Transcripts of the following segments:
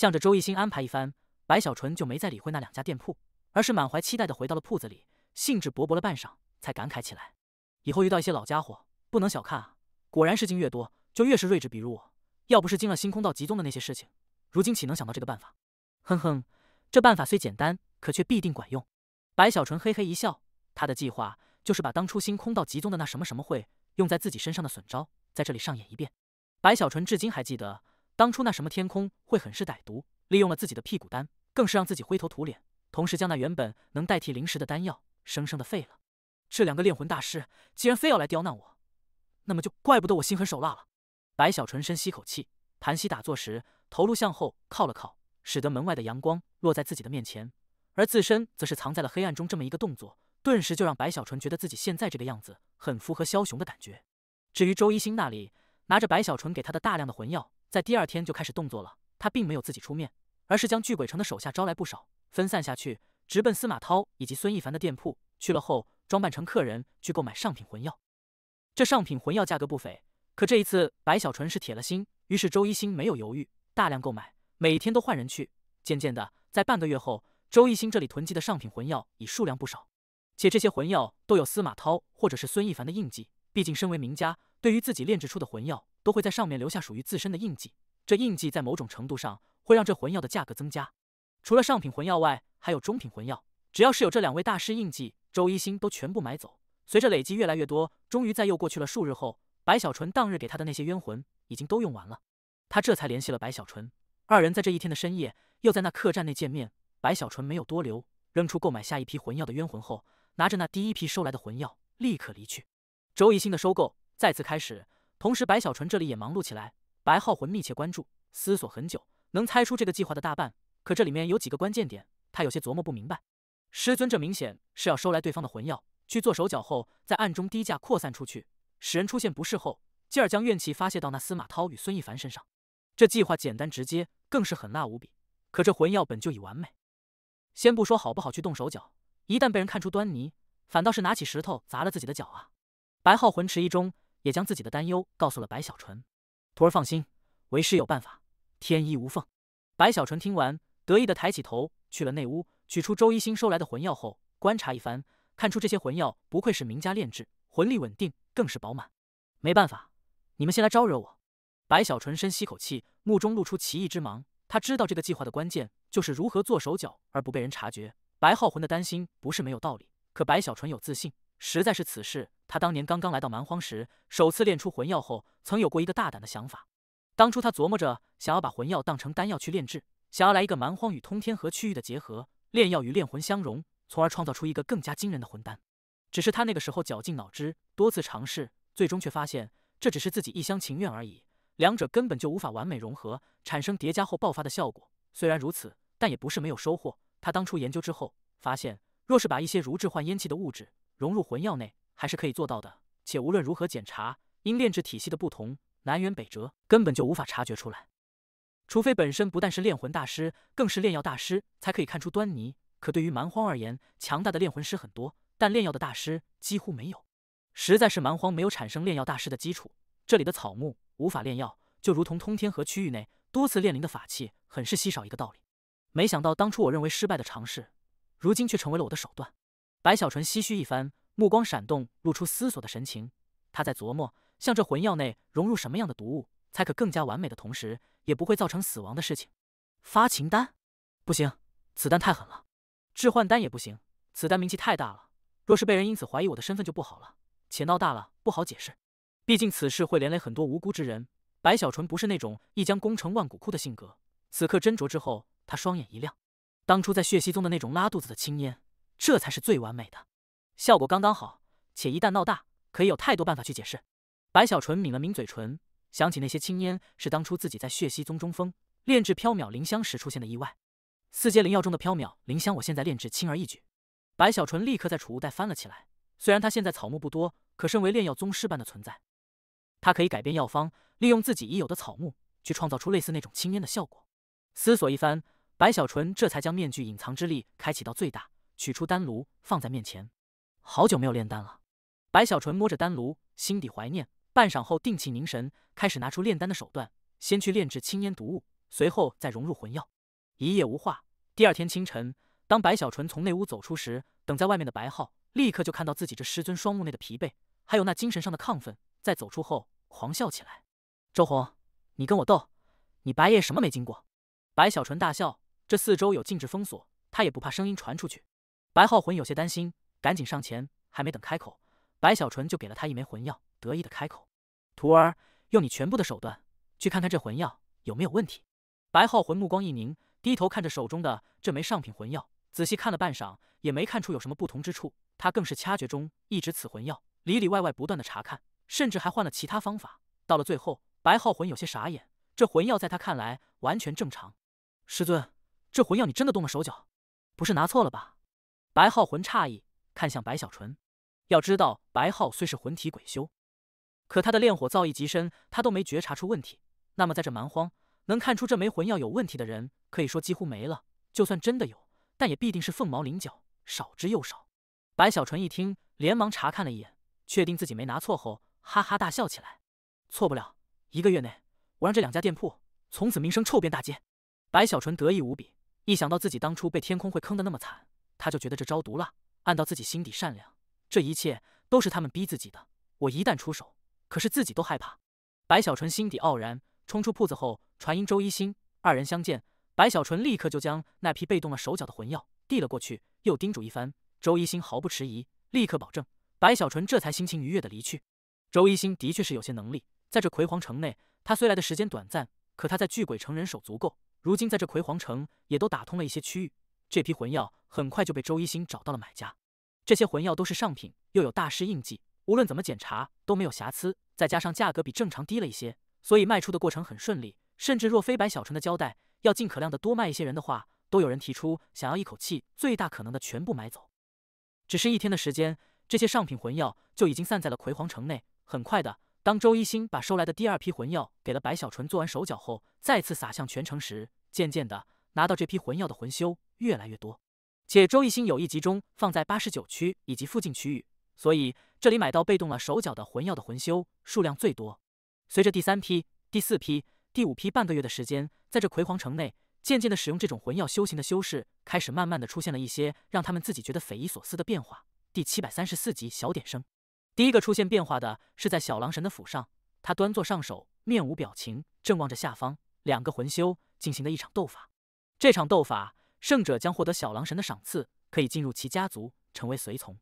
向着周一新安排一番，白小纯就没再理会那2家店铺，而是满怀期待地回到了铺子里，兴致勃勃了半晌，才感慨起来：以后遇到一些老家伙，不能小看啊！果然是经越多，就越是睿智。比如我，要不是经了星空道集宗的那些事情，如今岂能想到这个办法？哼哼，这办法虽简单，可却必定管用。白小纯嘿嘿一笑，他的计划就是把当初星空道集宗的那什么什么会用在自己身上的损招，在这里上演一遍。白小纯至今还记得，当初那什么天空会很是歹毒，利用了自己的屁股丹，更是让自己灰头土脸，同时将那原本能代替灵石的丹药生生的废了。这2个炼魂大师既然非要来刁难我，那么就怪不得我心狠手辣了。白小纯深吸口气，盘膝打坐时，头颅向后靠了靠，使得门外的阳光落在自己的面前，而自身则是藏在了黑暗中。这么一个动作，顿时就让白小纯觉得自己现在这个样子很符合枭雄的感觉。至于周一星那里，拿着白小纯给他的大量的魂药，在第2天就开始动作了。他并没有自己出面，而是将巨鬼城的手下招来不少，分散下去，直奔司马涛以及孙一凡的店铺去了后，装扮成客人去购买上品魂药。这上品魂药价格不菲，可这一次白小纯是铁了心，于是周一星没有犹豫，大量购买，每天都换人去。渐渐的，在半个月后，周一星这里囤积的上品魂药已数量不少，且这些魂药都有司马涛或者是孙一凡的印记。毕竟身为名家，对于自己炼制出的魂药，都会在上面留下属于自身的印记。这印记在某种程度上会让这魂药的价格增加。除了上品魂药外，还有中品魂药，只要是有这2位大师印记，周一星都全部买走。随着累积越来越多，终于在又过去了数日后，白小纯当日给他的那些冤魂已经都用完了。他这才联系了白小纯，2人在这一天的深夜又在那客栈内见面。白小纯没有多留，扔出购买下一批魂药的冤魂后，拿着那第1批收来的魂药立刻离去。周一星的收购再次开始，同时白小纯这里也忙碌起来。白浩魂密切关注，思索很久，能猜出这个计划的大半，可这里面有几个关键点，他有些琢磨不明白。师尊这明显是要收来对方的魂药，去做手脚后，在暗中低价扩散出去，使人出现不适后，继而将怨气发泄到那司马涛与孙一凡身上。这计划简单直接，更是狠辣无比。可这魂药本就已完美，先不说好不好去动手脚，一旦被人看出端倪，反倒是拿起石头砸了自己的脚啊！白浩魂迟疑中，也将自己的担忧告诉了白小纯。徒儿放心，为师有办法，天衣无缝。白小纯听完，得意的抬起头，去了内屋，取出周一星收来的魂药后，观察一番，看出这些魂药不愧是名家炼制，魂力稳定，更是饱满。没办法，你们先来招惹我。白小纯深吸口气，目中露出奇异之芒。他知道这个计划的关键就是如何做手脚而不被人察觉。白浩魂的担心不是没有道理，可白小纯有自信，实在是此事他当年刚刚来到蛮荒时，首次炼出魂药后，曾有过一个大胆的想法。当初他琢磨着想要把魂药当成丹药去炼制，想要来一个蛮荒与通天河区域的结合，炼药与炼魂相融，从而创造出一个更加惊人的魂丹。只是他那个时候绞尽脑汁，多次尝试，最终却发现这只是自己一厢情愿而已，两者根本就无法完美融合，产生叠加后爆发的效果。虽然如此，但也不是没有收获。他当初研究之后发现，若是把一些如致幻烟气的物质融入魂药内，还是可以做到的。且无论如何检查，因炼制体系的不同，南辕北辙，根本就无法察觉出来。除非本身不但是炼魂大师，更是炼药大师，才可以看出端倪。可对于蛮荒而言，强大的炼魂师很多，但炼药的大师几乎没有。实在是蛮荒没有产生炼药大师的基础，这里的草木无法炼药，就如同通天河区域内多次炼灵的法器很是稀少一个道理。没想到当初我认为失败的尝试，如今却成为了我的手段。白小纯唏嘘一番，目光闪动，露出思索的神情。他在琢磨，像这魂药内融入什么样的毒物，才可更加完美的同时，也不会造成死亡的事情。发情丹不行，此丹太狠了。致幻丹也不行，此丹名气太大了，若是被人因此怀疑我的身份就不好了，且闹大了不好解释。毕竟此事会连累很多无辜之人。白小纯不是那种一将功成万骨枯的性格，此刻斟酌之后，他双眼一亮。当初在血溪宗的那种拉肚子的青烟，这才是最完美的，效果刚刚好，且一旦闹大，可以有太多办法去解释。白小纯抿了抿嘴唇，想起那些青烟是当初自己在血溪宗中锋炼制缥缈灵香时出现的意外。四阶灵药中的缥缈灵香，我现在炼制轻而易举。白小纯立刻在储物袋翻了起来。虽然他现在草木不多，可身为炼药宗师般的存在，他可以改变药方，利用自己已有的草木去创造出类似那种青烟的效果。思索一番，白小纯这才将面具隐藏之力开启到最大，取出丹炉放在面前。好久没有炼丹了，白小纯摸着丹炉，心底怀念。半晌后定气凝神，开始拿出炼丹的手段，先去炼制青烟毒物，随后再融入魂药。一夜无话。第二天清晨，当白小纯从内屋走出时，等在外面的白浩立刻就看到自己这师尊双目内的疲惫，还有那精神上的亢奋，在走出后狂笑起来。周红，你跟我斗，你白爷什么没经过？白小纯大笑，这四周有禁制封锁，他也不怕声音传出去。白浩魂有些担心，赶紧上前，还没等开口，白小纯就给了他一枚魂药，得意的开口：“徒儿，用你全部的手段，去看看这魂药有没有问题。”白浩魂目光一凝，低头看着手中的这枚上品魂药，仔细看了半晌，也没看出有什么不同之处。他更是掐诀中一直此魂药，里里外外不断的查看，甚至还换了其他方法。到了最后，白浩魂有些傻眼，这魂药在他看来完全正常。师尊，这魂药你真的动了手脚，不是拿错了吧？白浩魂诧异，看向白小纯。要知道，白浩虽是魂体鬼修，可他的炼火造诣极深，他都没觉察出问题。那么在这蛮荒，能看出这枚魂药有问题的人，可以说几乎没了。就算真的有，但也必定是凤毛麟角，少之又少。白小纯一听，连忙查看了一眼，确定自己没拿错后，哈哈大笑起来。错不了，1个月内，我让这2家店铺从此名声臭遍大街。白小纯得意无比，一想到自己当初被天空会坑得那么惨，他就觉得这招毒辣。按照自己心底善良，这一切都是他们逼自己的。我一旦出手，可是自己都害怕。白小纯心底傲然，冲出铺子后，传音周一星，二人相见，白小纯立刻就将那批被动了手脚的魂药递了过去，又叮嘱一番。周一星毫不迟疑，立刻保证。白小纯这才心情愉悦的离去。周一星的确是有些能力，在这葵黄城内，他虽来的时间短暂，可他在巨鬼城人手足够，如今在这葵黄城也都打通了一些区域。这批魂药很快就被周一星找到了买家。这些魂药都是上品，又有大师印记，无论怎么检查都没有瑕疵，再加上价格比正常低了一些，所以卖出的过程很顺利。甚至若非白小纯的交代，要尽可量的多卖一些人的话，都有人提出想要一口气最大可能的全部买走。只是1天的时间，这些上品魂药就已经散在了葵黄城内。很快的，当周一星把收来的第2批魂药给了白小纯做完手脚后，再次撒向全城时，渐渐的拿到这批魂药的魂修越来越多。且周一星有意集中放在89区以及附近区域，所以这里买到被动了手脚的魂药的魂修数量最多。随着第3批、第4批、第5批半个月的时间，在这葵黄城内，渐渐的使用这种魂药修行的修士开始慢慢的出现了一些让他们自己觉得匪夷所思的变化。第734集小点声。第一个出现变化的是在小狼神的府上，他端坐上首，面无表情，正望着下方2个魂修进行的一场斗法。这场斗法，胜者将获得小狼神的赏赐，可以进入其家族，成为随从。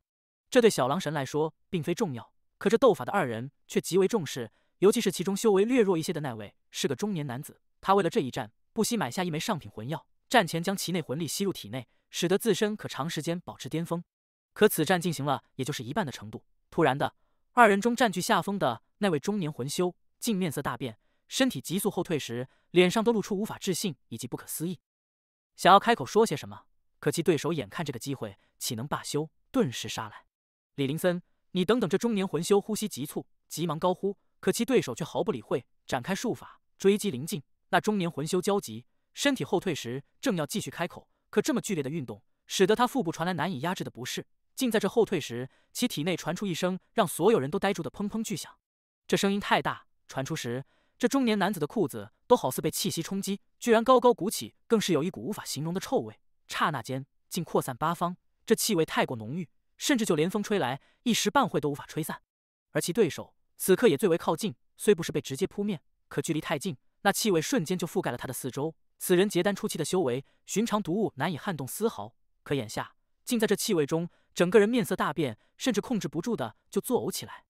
这对小狼神来说并非重要，可这斗法的2人却极为重视，尤其是其中修为略弱一些的那位，是个中年男子。他为了这一战，不惜买下一枚上品魂药，战前将其内魂力吸入体内，使得自身可长时间保持巅峰。可此战进行了也就是一半的程度，突然的，2人中占据下风的那位中年魂修竟面色大变，身体急速后退时，脸上都露出无法置信以及不可思议。想要开口说些什么，可其对手眼看这个机会，岂能罢休，顿时杀来。李林森，你等等！这中年魂修呼吸急促，急忙高呼，可其对手却毫不理会，展开术法追击临近。那中年魂修焦急，身体后退时，正要继续开口，可这么剧烈的运动，使得他腹部传来难以压制的不适。竟在这后退时，其体内传出一声让所有人都呆住的砰砰巨响。这声音太大，传出时，这中年男子的裤子都好似被气息冲击，居然高高鼓起，更是有一股无法形容的臭味。刹那间，竟扩散8方。这气味太过浓郁，甚至就连风吹来，一时半会都无法吹散。而其对手此刻也最为靠近，虽不是被直接扑灭，可距离太近，那气味瞬间就覆盖了他的四周。此人结丹初期的修为，寻常毒物难以撼动丝毫，可眼下竟在这气味中，整个人面色大变，甚至控制不住的就作呕起来。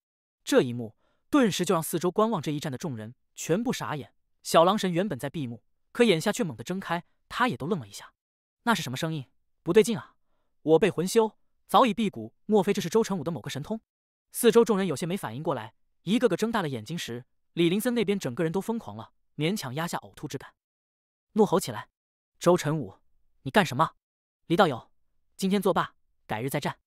这一幕顿时就让四周观望这一战的众人全部傻眼。小狼神原本在闭目，可眼下却猛地睁开，他也都愣了一下。那是什么声音？不对劲啊！我被魂修早已辟谷，莫非这是周成武的某个神通？四周众人有些没反应过来，一个个睁大了眼睛时，李林森那边整个人都疯狂了，勉强压下呕吐之感，怒吼起来：“周成武，你干什么？李道友，今天作罢，改日再战！”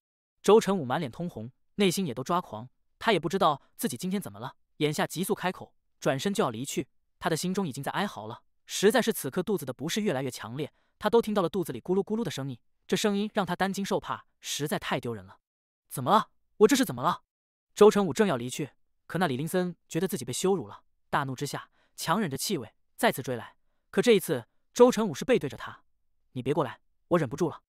周成武满脸通红，内心也都抓狂，他也不知道自己今天怎么了，眼下急速开口，转身就要离去。他的心中已经在哀嚎了，实在是此刻肚子的不适越来越强烈，他都听到了肚子里咕噜咕噜的声音，这声音让他担惊受怕，实在太丢人了。怎么了？我这是怎么了？周成武正要离去，可那李林森觉得自己被羞辱了，大怒之下强忍着气味再次追来，可这一次，周成武是背对着他。你别过来，我忍不住了。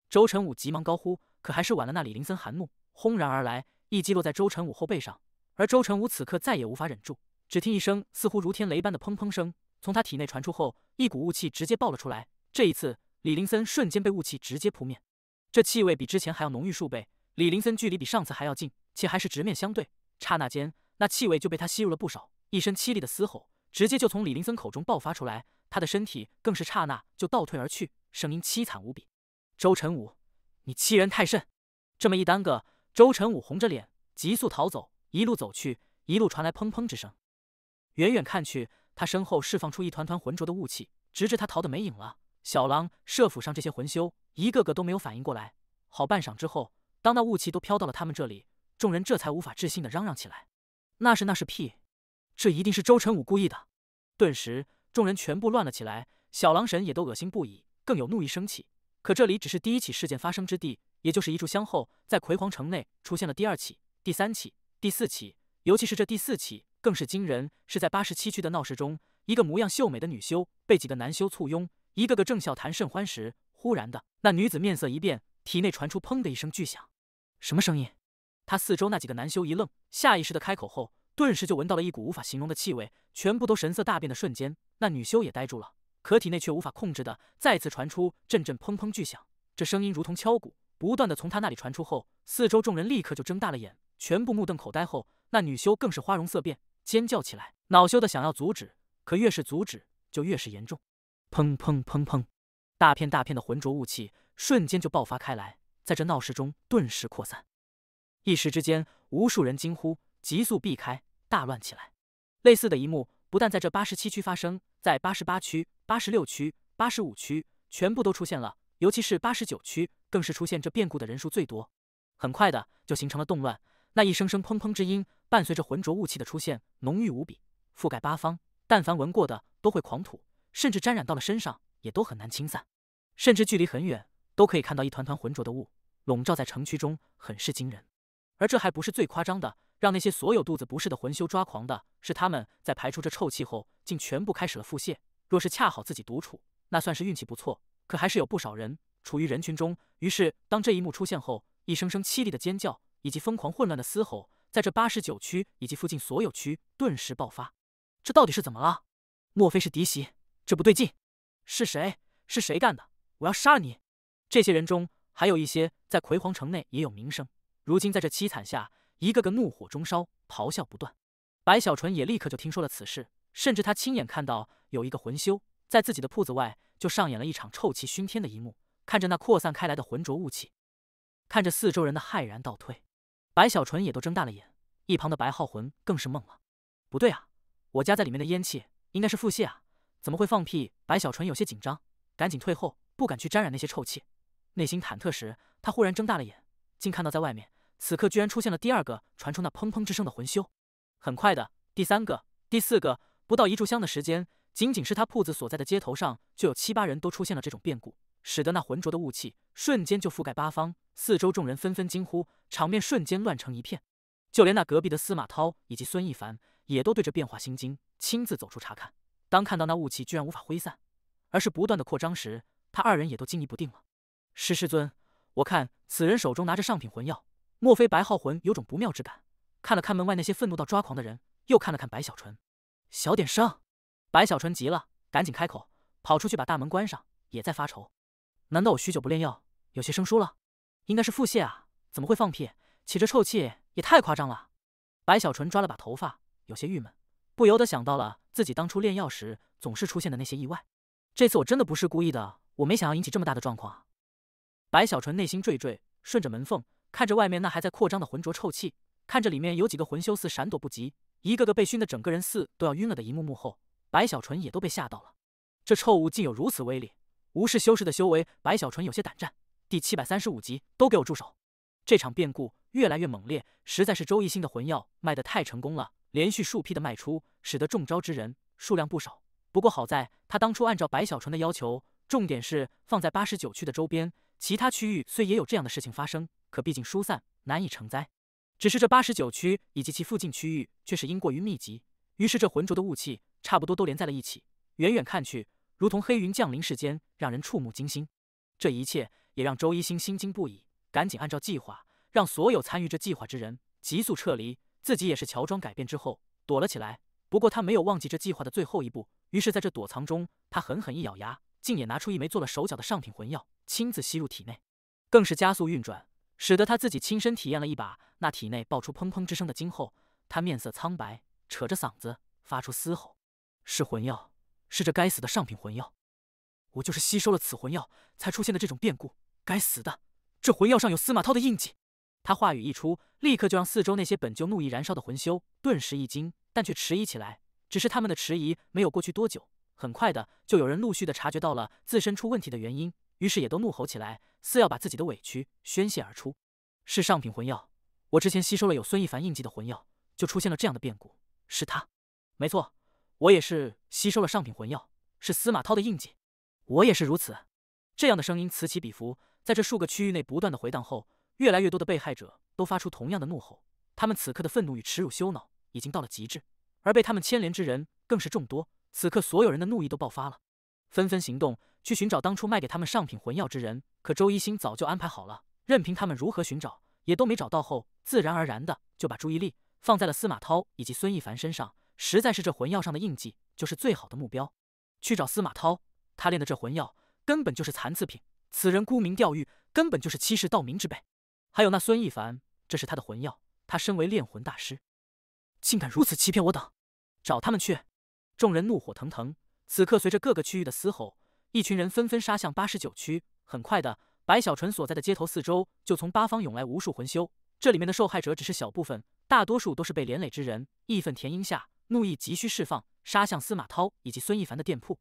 周成武急忙高呼，可还是晚了那李林森寒怒，轰然而来，一击落在周成武后背上。而周成武此刻再也无法忍住，只听一声似乎如天雷般的砰砰声从他体内传出后，一股雾气直接爆了出来。这一次，李林森瞬间被雾气直接扑灭，这气味比之前还要浓郁数倍。李林森距离比上次还要近，且还是直面相对。刹那间，那气味就被他吸入了不少，一声凄厉的嘶吼直接就从李林森口中爆发出来，他的身体更是刹那就倒退而去，声音凄惨无比：“周成武，你欺人太甚！”这么一耽搁，周成武红着脸急速逃走，一路走去，一路传来砰砰之声。远远看去，他身后释放出一团团浑浊的雾气，直至他逃得没影了。小狼、社府上这些魂修一个个都没有反应过来。好半晌之后，当那雾气都飘到了他们这里，众人这才无法置信地嚷嚷起来：“那是屁！这一定是周成武故意的！”顿时，众人全部乱了起来，小狼神也都恶心不已，更有怒意升起。可这里只是第一起事件发生之地，也就是一炷香后，在葵黄城内出现了第二起、第三起、第四起，尤其是这第四起更是惊人，是在87区的闹市中，一个模样秀美的女修被几个男修簇拥，一个个正笑谈甚欢时，忽然的，那女子面色一变，体内传出砰的一声巨响。什么声音？她四周那几个男修一愣，下意识的开口后，顿时就闻到了一股无法形容的气味，全部都神色大变的瞬间，那女修也呆住了，可体内却无法控制的再次传出阵阵砰砰巨响，这声音如同敲鼓，不断的从她那里传出后，四周众人立刻就睁大了眼，全部目瞪口呆后，那女修更是花容色变，尖叫起来，恼羞的想要阻止，可越是阻止就越是严重。砰砰砰砰，大片大片的浑浊雾气瞬间就爆发开来，在这闹市中顿时扩散。一时之间，无数人惊呼，急速避开，大乱起来。类似的一幕不但在这87区发生，在88区、86区、85区全部都出现了，尤其是89区，更是出现这变故的人数最多。很快的就形成了动乱，那一声声砰砰之音，伴随着浑浊雾气的出现，浓郁无比，覆盖八方，但凡闻过的都会狂吐，甚至沾染到了身上，也都很难清散。甚至距离很远，都可以看到一团团浑浊的雾笼罩在城区中，很是惊人。而这还不是最夸张的，让那些所有肚子不适的魂修抓狂的是，他们在排出这臭气后，竟全部开始了腹泻。若是恰好自己独处，那算是运气不错，可还是有不少人处于人群中。于是，当这一幕出现后，一声声凄厉的尖叫以及疯狂混乱的嘶吼，在这89区以及附近所有区顿时爆发。这到底是怎么了？莫非是嫡袭？这不对劲！是谁？是谁干的？我要杀了你！这些人中还有一些在葵黄城内也有名声，如今在这凄惨下，一个个怒火中烧，咆哮不断。白小纯也立刻就听说了此事，甚至他亲眼看到有一个魂修在自己的铺子外就上演了一场臭气熏天的一幕。看着那扩散开来的浑浊雾气，看着四周人的骇然倒退，白小纯也都睁大了眼。一旁的白浩魂更是懵了，不对啊，我家在里面的烟气应该是腹泻啊，怎么会放屁？白小纯有些紧张，赶紧退后，不敢去沾染那些臭气。内心忐忑时，他忽然睁大了眼，竟看到在外面此刻居然出现了第二个传出那砰砰之声的魂修。很快的，第三个、第四个，不到一炷香的时间，仅仅是他铺子所在的街头上，就有7、8人都出现了这种变故，使得那浑浊的雾气瞬间就覆盖八方，四周众人纷纷惊呼，场面瞬间乱成一片。就连那隔壁的司马涛以及孙一凡也都对这变化心惊，亲自走出查看。当看到那雾气居然无法挥散，而是不断的扩张时，他二人也都惊疑不定了。师尊，我看此人手中拿着上品魂药，莫非白浩魂有种不妙之感？看了看门外那些愤怒到抓狂的人，又看了看白小纯，小点声！白小纯急了，赶紧开口，跑出去把大门关上，也在发愁。难道我许久不炼药，有些生疏了？应该是腹泻啊，怎么会放屁？起这臭气也太夸张了。白小纯抓了把头发，有些郁闷，不由得想到了自己当初炼药时总是出现的那些意外。这次我真的不是故意的，我没想要引起这么大的状况啊。白小纯内心惴惴，顺着门缝看着外面那还在扩张的浑浊臭气，看着里面有几个魂修似闪躲不及，一个个被熏得整个人似都要晕了的一幕幕后，白小纯也都被吓到了。这臭雾竟有如此威力，无视修士的修为，白小纯有些胆战。第735集，都给我住手！这场变故越来越猛烈，实在是周一星的魂药卖得太成功了，连续数批的卖出，使得中招之人数量不少。不过好在他当初按照白小纯的要求，重点是放在89区的周边，其他区域虽也有这样的事情发生，可毕竟疏散，难以成灾。只是这89区以及其附近区域却是因过于密集，于是这浑浊的雾气差不多都连在了一起。远远看去，如同黑云降临世间，让人触目惊心。这一切也让周一星心惊不已，赶紧按照计划，让所有参与这计划之人急速撤离，自己也是乔装改变之后躲了起来。不过他没有忘记这计划的最后一步，于是在这躲藏中，他狠狠一咬牙，竟也拿出一枚做了手脚的上品魂药，亲自吸入体内，更是加速运转，使得他自己亲身体验了一把那体内爆出砰砰之声的惊后，他面色苍白，扯着嗓子发出嘶吼：“是魂药，是这该死的上品魂药！我就是吸收了此魂药，才出现的这种变故。该死的，这魂药上有司马涛的印记！”他话语一出，立刻就让四周那些本就怒意燃烧的魂修顿时一惊，但却迟疑起来。只是他们的迟疑没有过去多久，很快的就有人陆续的察觉到了自身出问题的原因，于是也都怒吼起来，似要把自己的委屈宣泄而出。是上品魂药，我之前吸收了有孙一凡印记的魂药，就出现了这样的变故。是他，没错，我也是吸收了上品魂药，是司马涛的印记，我也是如此。这样的声音此起彼伏，在这数个区域内不断的回荡后，越来越多的被害者都发出同样的怒吼，他们此刻的愤怒与耻辱羞恼已经到了极致，而被他们牵连之人更是众多。此刻所有人的怒意都爆发了，纷纷行动去寻找当初卖给他们上品魂药之人。可周一星早就安排好了，任凭他们如何寻找，也都没找到后，自然而然的就把注意力放在了司马涛以及孙一凡身上。实在是这魂药上的印记就是最好的目标。去找司马涛，他炼的这魂药根本就是残次品，此人沽名钓誉，根本就是欺世盗名之辈。还有那孙一凡，这是他的魂药，他身为炼魂大师，竟敢如此欺骗我等！找他们去！众人怒火腾腾。此刻随着各个区域的嘶吼，一群人纷纷杀向89区。很快的，白小纯所在的街头四周就从八方涌来无数魂修，这里面的受害者只是小部分，大多数都是被连累之人。义愤填膺下，怒意急需释放，杀向司马涛以及孙一凡的店铺。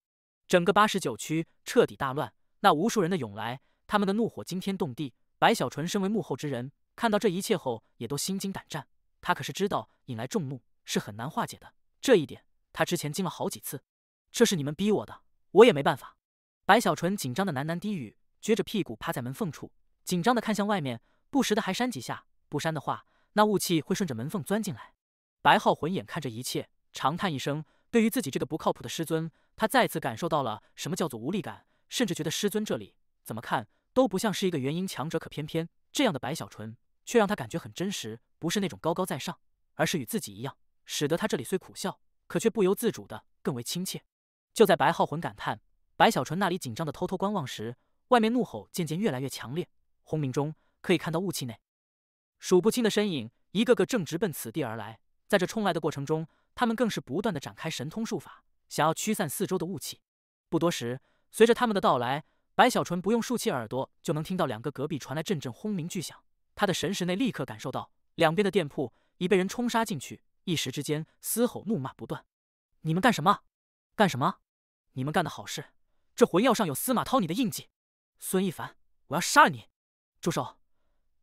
整个89区彻底大乱，那无数人的涌来，他们的怒火惊天动地。白小纯身为幕后之人，看到这一切后也都心惊胆战。他可是知道引来众怒是很难化解的，这一点他之前惊了好几次。这是你们逼我的，我也没办法。白小纯紧张的喃喃低语，撅着屁股趴在门缝处，紧张的看向外面，不时的还扇几下，不扇的话，那雾气会顺着门缝钻进来。白浩魂眼看着一切，长叹一声，对于自己这个不靠谱的师尊，他再次感受到了什么叫做无力感，甚至觉得师尊这里怎么看都不像是一个元婴强者，可偏偏这样的白小纯却让他感觉很真实，不是那种高高在上，而是与自己一样，使得他这里虽苦笑，可却不由自主的更为亲切。就在白浩魂感叹白小纯那里紧张的偷偷观望时，外面怒吼渐渐越来越强烈，轰鸣中可以看到雾气内数不清的身影，一个个正直奔此地而来。在这冲来的过程中，他们更是不断的展开神通术法，想要驱散四周的雾气。不多时，随着他们的到来，白小纯不用竖起耳朵就能听到两个隔壁传来阵阵轰鸣巨响。他的神识内立刻感受到两边的店铺已被人冲杀进去，一时之间嘶吼怒骂不断。你们干什么？干什么？你们干的好事！这魂药上有司马涛你的印记，孙一凡，我要杀了你！住手！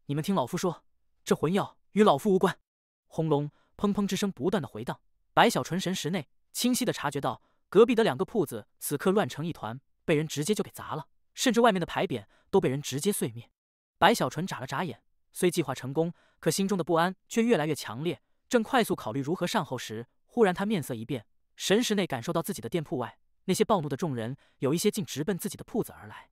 你们听老夫说，这魂药与老夫无关。轰隆砰砰之声不断的回荡，白小纯神识内清晰的察觉到隔壁的两个铺子此刻乱成一团，被人直接就给砸了，甚至外面的牌匾都被人直接碎灭。白小纯眨了眨眼，虽计划成功，可心中的不安却越来越强烈。正快速考虑如何善后时，忽然他面色一变，神识内感受到自己的店铺外那些暴怒的众人，有一些竟直奔自己的铺子而来。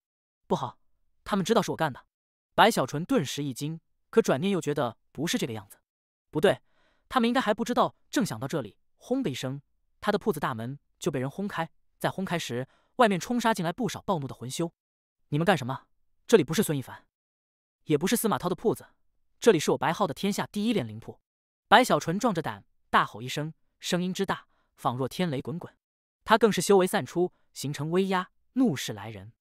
不好，他们知道是我干的！白小纯顿时一惊，可转念又觉得不是这个样子，不对，他们应该还不知道。正想到这里，轰的一声，他的铺子大门就被人轰开。在轰开时，外面冲杀进来不少暴怒的魂修。你们干什么？这里不是孙一凡，也不是司马涛的铺子，这里是我白浩的天下第一炼灵铺！白小纯壮着胆大吼一声，声音之大，仿若天雷滚滚。他更是修为散出，形成威压，怒视来人。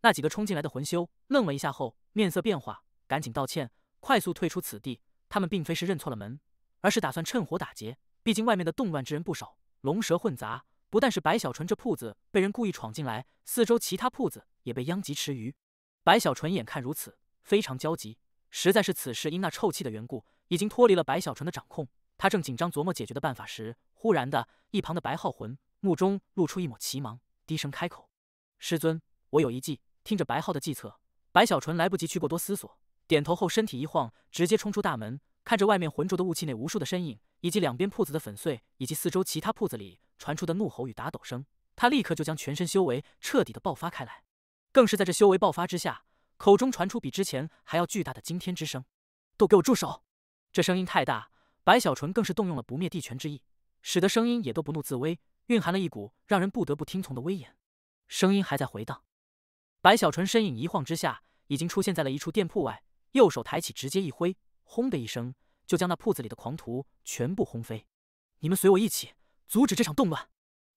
那几个冲进来的魂修愣了一下后，面色变化，赶紧道歉，快速退出此地。他们并非是认错了门，而是打算趁火打劫。毕竟外面的动乱之人不少，龙蛇混杂，不但是白小纯这铺子被人故意闯进来，四周其他铺子也被殃及池鱼。白小纯眼看如此，非常焦急，实在是此事因那臭气的缘故，已经脱离了白小纯的掌控。他正紧张琢磨解决的办法时，忽然的一旁的白浩魂目中露出一抹奇芒，低声开口：“师尊，我有一计。”听着白浩的计策，白小纯来不及去过多思索，点头后身体一晃，直接冲出大门，看着外面浑浊的雾气内无数的身影，以及两边铺子的粉碎，以及四周其他铺子里传出的怒吼与打斗声，他立刻就将全身修为彻底的爆发开来。更是在这修为爆发之下，口中传出比之前还要巨大的惊天之声：“都给我住手！”这声音太大，白小纯更是动用了不灭地拳之意，使得声音也都不怒自威，蕴含了一股让人不得不听从的威严。声音还在回荡，白小纯身影一晃之下，已经出现在了一处店铺外，右手抬起，直接一挥，轰的一声，就将那铺子里的狂徒全部轰飞。你们随我一起，阻止这场动乱！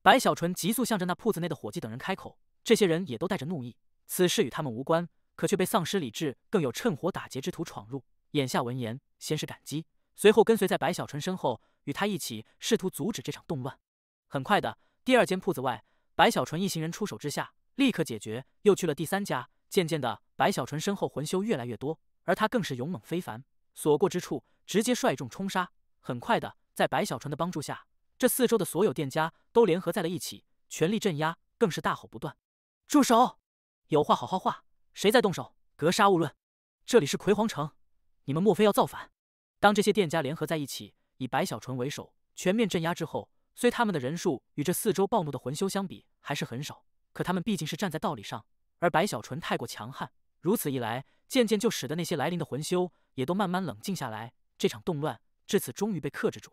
白小纯急速向着那铺子内的伙计等人开口，这些人也都带着怒意，此事与他们无关，可却被丧失理智，更有趁火打劫之徒闯入。眼下闻言，先是感激，随后跟随在白小纯身后，与他一起试图阻止这场动乱。很快的，第二间铺子外，白小纯一行人出手之下，立刻解决，又去了第三家。渐渐的，白小纯身后魂修越来越多，而他更是勇猛非凡，所过之处直接率众冲杀。很快的，在白小纯的帮助下，这四周的所有店家都联合在了一起，全力镇压，更是大吼不断：“住手！有话好好话，谁再动手，格杀勿论！这里是魁皇城，你们莫非要造反？”当这些店家联合在一起，以白小纯为首，全面镇压之后，虽他们的人数与这四周暴怒的魂修相比还是很少，可他们毕竟是站在道理上，而白小纯太过强悍，如此一来，渐渐就使得那些来临的魂修也都慢慢冷静下来。这场动乱至此终于被克制住。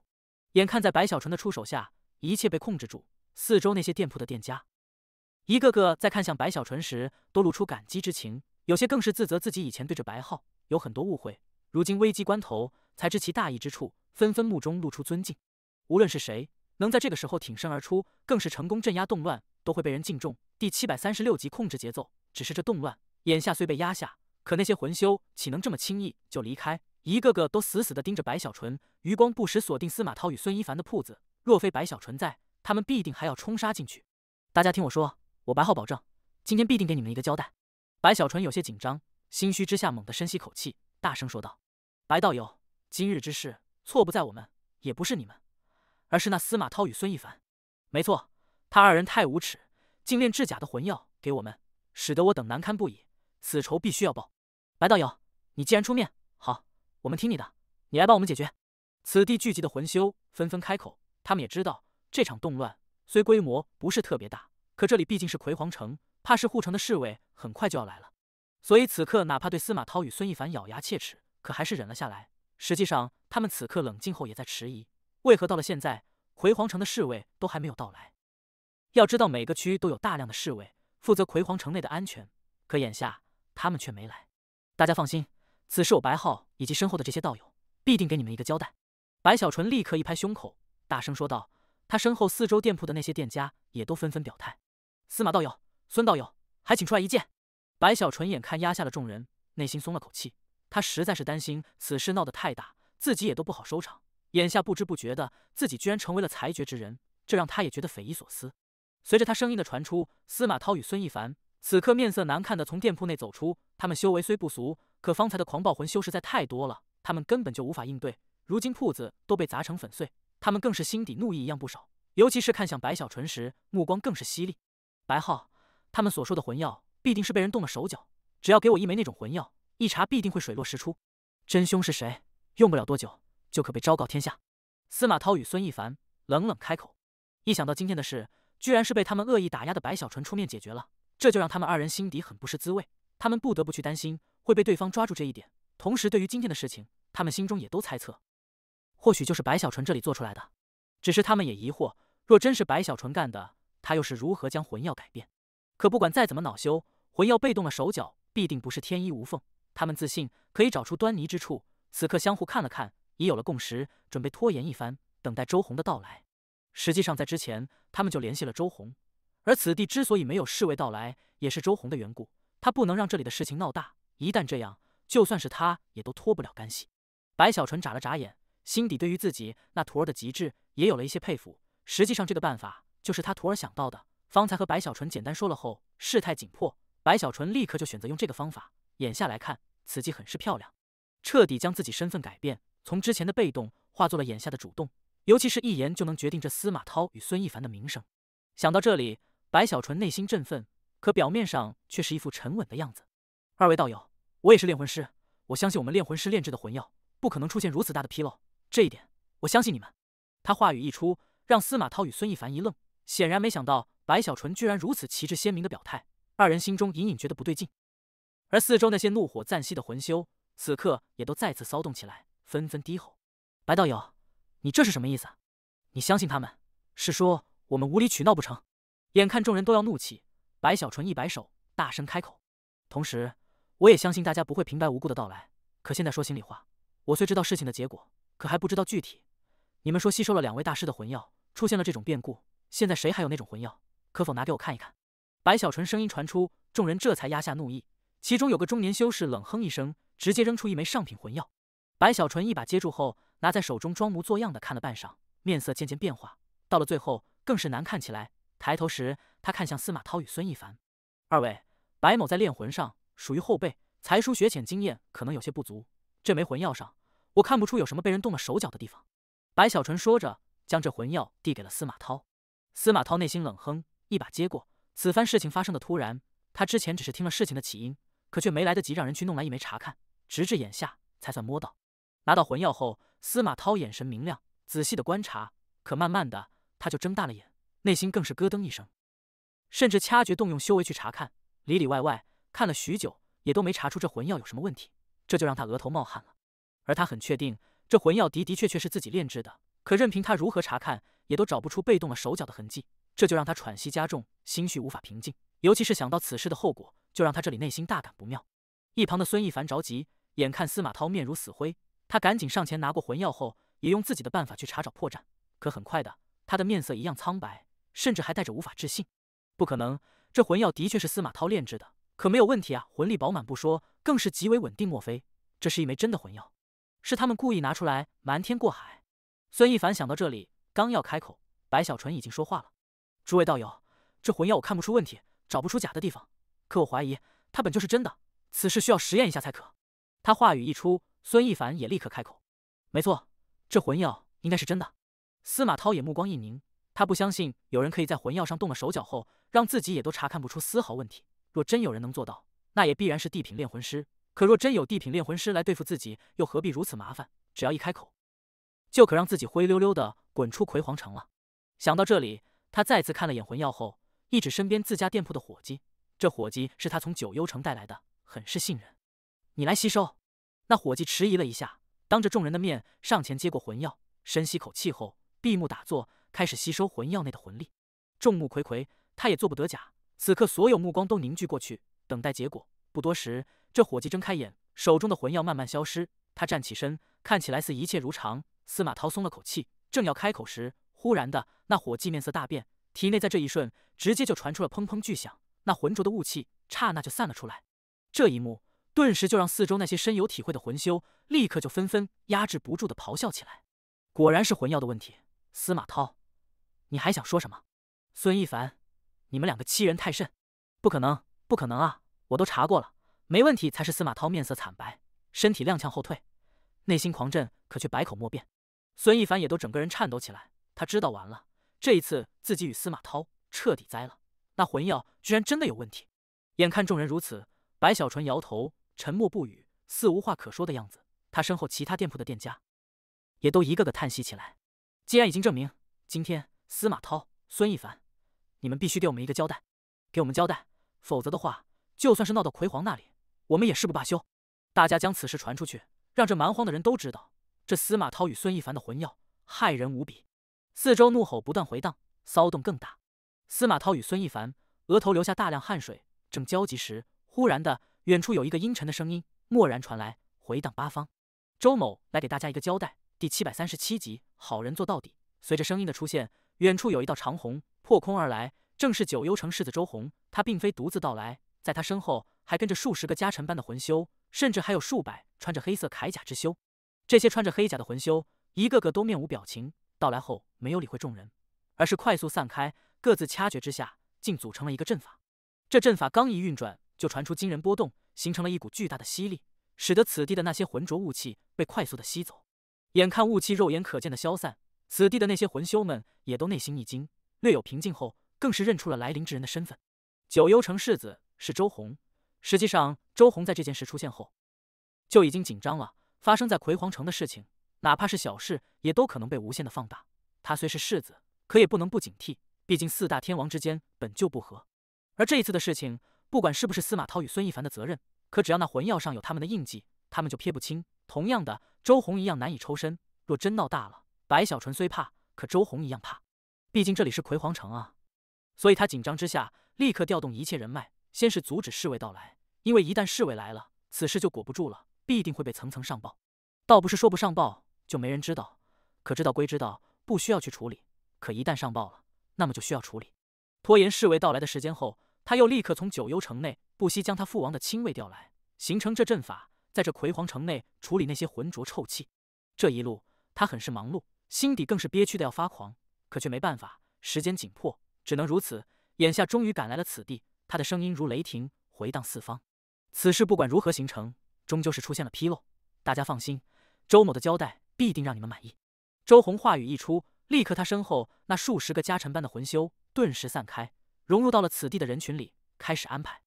眼看在白小纯的出手下，一切被控制住，四周那些店铺的店家一个个在看向白小纯时都露出感激之情，有些更是自责自己以前对着白浩有很多误会，如今危机关头才知其大义之处，纷纷目中露出尊敬。无论是谁能在这个时候挺身而出，更是成功镇压动乱，都会被人敬重。第736集控制节奏，只是这动乱眼下虽被压下，可那些魂修岂能这么轻易就离开？一个个都死死地盯着白小纯，余光不时锁定司马涛与孙一凡的铺子，若非白小纯在，他们必定还要冲杀进去。大家听我说，我白浩保证，今天必定给你们一个交代。白小纯有些紧张，心虚之下猛地深吸口气，大声说道：“白道友，今日之事错不在我们，也不是你们，而是那司马涛与孙一凡。没错，他二人太无耻，竟炼制假的魂药给我们，使得我等难堪不已，此仇必须要报。白道友，你既然出面，好，我们听你的，你来帮我们解决。”此地聚集的魂修纷纷开口，他们也知道这场动乱虽规模不是特别大，可这里毕竟是魁皇城，怕是护城的侍卫很快就要来了，所以此刻哪怕对司马涛与孙一凡咬牙切齿，可还是忍了下来。实际上他们此刻冷静后也在迟疑，为何到了现在魁皇城的侍卫都还没有到来？要知道每个区都有大量的侍卫负责魁皇城内的安全，可眼下他们却没来。大家放心，此事我白浩以及身后的这些道友必定给你们一个交代。白小纯立刻一拍胸口，大声说道，他身后四周店铺的那些店家也都纷纷表态：“司马道友，孙道友，还请出来一见。”白小纯眼看压下了众人，内心松了口气，他实在是担心此事闹得太大，自己也都不好收场。眼下不知不觉的，自己居然成为了裁决之人，这让他也觉得匪夷所思。随着他声音的传出，司马涛与孙一凡此刻面色难看的从店铺内走出。他们修为虽不俗，可方才的狂暴魂修实在太多了，他们根本就无法应对。如今铺子都被砸成粉碎，他们更是心底怒意一样不少，尤其是看向白小纯时，目光更是犀利。白浩，他们所说的魂药必定是被人动了手脚，只要给我一枚那种魂药，一查必定会水落石出，真凶是谁，用不了多久就可被昭告天下。司马涛与孙一凡冷冷开口，一想到今天的事居然是被他们恶意打压的白小纯出面解决了，这就让他们二人心底很不是滋味。他们不得不去担心会被对方抓住这一点，同时对于今天的事情，他们心中也都猜测，或许就是白小纯这里做出来的。只是他们也疑惑，若真是白小纯干的，他又是如何将魂药改变？可不管再怎么恼羞，魂药被动了手脚，必定不是天衣无缝。他们自信可以找出端倪之处，此刻相互看了看，已有了共识，准备拖延一番，等待周红的到来。实际上在之前，他们就联系了周红，而此地之所以没有侍卫到来，也是周红的缘故。他不能让这里的事情闹大，一旦这样，就算是他也都脱不了干系。白小纯眨了眨眼，心底对于自己那徒儿的极致也有了一些佩服。实际上这个办法就是他徒儿想到的，方才和白小纯简单说了后，事态紧迫，白小纯立刻就选择用这个方法。眼下来看，此计很是漂亮，彻底将自己身份改变，从之前的被动化作了眼下的主动，尤其是一言就能决定这司马涛与孙一凡的名声。想到这里，白小纯内心振奋，可表面上却是一副沉稳的样子。二位道友，我也是炼魂师，我相信我们炼魂师炼制的魂药不可能出现如此大的纰漏，这一点我相信你们。他话语一出，让司马涛与孙一凡一愣，显然没想到白白小纯居然如此旗帜鲜明的表态，二人心中隐隐觉得不对劲。而四周那些怒火暂息的魂修，此刻也都再次骚动起来，纷纷低吼：“白道友，你这是什么意思？你相信他们？是说我们无理取闹不成？”眼看众人都要怒气，白小纯一摆手，大声开口：“同时，我也相信大家不会平白无故的到来。可现在说心里话，我虽知道事情的结果，可还不知道具体。你们说吸收了2位大师的魂药，出现了这种变故，现在谁还有那种魂药？可否拿给我看一看？”白小纯声音传出，众人这才压下怒意。其中有个中年修士冷哼一声，直接扔出1枚上品魂药。白小纯一把接住后，拿在手中装模作样的看了半晌，面色渐渐变化，到了最后更是难看起来。抬头时，他看向司马涛与孙一凡：“二位，白某在炼魂上属于后辈，才疏学浅，经验可能有些不足。这枚魂药上，我看不出有什么被人动了手脚的地方。”白小纯说着，将这魂药递给了司马涛。司马涛内心冷哼，一把接过。此番事情发生的突然，他之前只是听了事情的起因，可却没来得及让人去弄来1枚查看，直至眼下才算摸到。拿到魂药后，司马涛眼神明亮，仔细的观察，可慢慢的他就睁大了眼，内心更是咯噔一声，甚至掐诀动用修为去查看，里里外外看了许久，也都没查出这魂药有什么问题，这就让他额头冒汗了。而他很确定，这魂药的确是自己炼制的，可任凭他如何查看，也都找不出被动了手脚的痕迹，这就让他喘息加重，心绪无法平静。尤其是想到此事的后果，就让他这里内心大感不妙。一旁的孙一凡着急，眼看司马涛面如死灰，他赶紧上前拿过魂药后，也用自己的办法去查找破绽。可很快的，他的面色一样苍白，甚至还带着无法置信。不可能，这魂药的确是司马涛炼制的，可没有问题啊，魂力饱满不说，更是极为稳定。莫非这是1枚真的魂药？是他们故意拿出来瞒天过海？孙一凡想到这里，刚要开口，白小纯已经说话了：“诸位道友，这魂药我看不出问题，找不出假的地方，可我怀疑它本就是真的，此事需要实验一下才可。”他话语一出，孙一凡也立刻开口：“没错，这魂药应该是真的。”司马涛也目光一凝，他不相信有人可以在魂药上动了手脚后，让自己也都查看不出丝毫问题。若真有人能做到，那也必然是地品炼魂师。可若真有地品炼魂师来对付自己，又何必如此麻烦？只要一开口，就可让自己灰溜溜的滚出葵黄城了。想到这里，他再次看了眼魂药后，一指身边自家店铺的伙计，这伙计是他从九幽城带来的，很是信任。“你来吸收。”那伙计迟疑了一下，当着众人的面上前接过魂药，深吸口气后，闭目打坐，开始吸收魂药内的魂力。众目睽睽，他也做不得假。此刻所有目光都凝聚过去，等待结果。不多时，这伙计睁开眼，手中的魂药慢慢消失。他站起身，看起来似一切如常。司马涛松了口气，正要开口时，忽然的，那伙计面色大变，体内在这一瞬直接就传出了砰砰巨响，那浑浊的雾气刹那就散了出来。这一幕顿时就让四周那些深有体会的魂修立刻就纷纷压制不住的咆哮起来。果然是魂药的问题。司马涛，你还想说什么？孙一凡，你们2个欺人太甚！不可能，不可能啊！我都查过了，没问题才是。司马涛面色惨白，身体踉跄后退，内心狂震，可却百口莫辩。孙一凡也都整个人颤抖起来，他知道完了，这一次自己与司马涛彻底栽了。那魂药居然真的有问题。眼看众人如此，白小纯摇头，沉默不语，似无话可说的样子。他身后其他店铺的店家也都一个个叹息起来。既然已经证明，今天司马涛、孙一凡，你们必须给我们一个交代，给我们交代，否则的话，就算是闹到葵黄那里，我们也誓不罢休。大家将此事传出去，让这蛮荒的人都知道，这司马涛与孙一凡的魂药害人无比。四周怒吼不断回荡，骚动更大。司马涛与孙一凡额头流下大量汗水，正焦急时，忽然的，远处有一个阴沉的声音蓦然传来，回荡八方。周某来给大家一个交代。第737集，好人做到底。随着声音的出现，远处有一道长虹破空而来，正是九幽城世子周红。他并非独自到来，在他身后还跟着数十个家臣般的魂修，甚至还有数百穿着黑色铠甲之修。这些穿着黑甲的魂修，一个个都面无表情，到来后没有理会众人，而是快速散开，各自掐诀之下，竟组成了一个阵法。这阵法刚一运转，就传出惊人波动，形成了一股巨大的吸力，使得此地的那些浑浊雾气被快速的吸走。眼看雾气肉眼可见的消散，此地的那些魂修们也都内心一惊，略有平静后，更是认出了来临之人的身份。九幽城世子是周红。实际上，周红在这件事出现后就已经紧张了。发生在葵黄城的事情，哪怕是小事，也都可能被无限的放大。他虽是世子，可也不能不警惕。毕竟四大天王之间本就不和。而这一次的事情，不管是不是司马涛与孙一凡的责任，可只要那魂药上有他们的印记，他们就撇不清。同样的，周红一样难以抽身。若真闹大了，白小纯虽怕，可周红一样怕。毕竟这里是葵黄城啊，所以他紧张之下，立刻调动一切人脉，先是阻止侍卫到来，因为一旦侍卫来了，此事就裹不住了，必定会被层层上报。倒不是说不上报就没人知道，可知道归知道，不需要去处理。可一旦上报了，那么就需要处理。拖延侍卫到来的时间后，他又立刻从九幽城内不惜将他父王的亲卫调来，形成这阵法，在这葵黄城内处理那些浑浊臭气。这一路他很是忙碌，心底更是憋屈的要发狂，可却没办法，时间紧迫，只能如此。眼下终于赶来了此地，他的声音如雷霆回荡四方。此事不管如何形成，终究是出现了纰漏，大家放心，周某的交代必定让你们满意。周红话语一出，立刻他身后那数十个家臣般的魂修顿时散开，融入到了此地的人群里，开始安排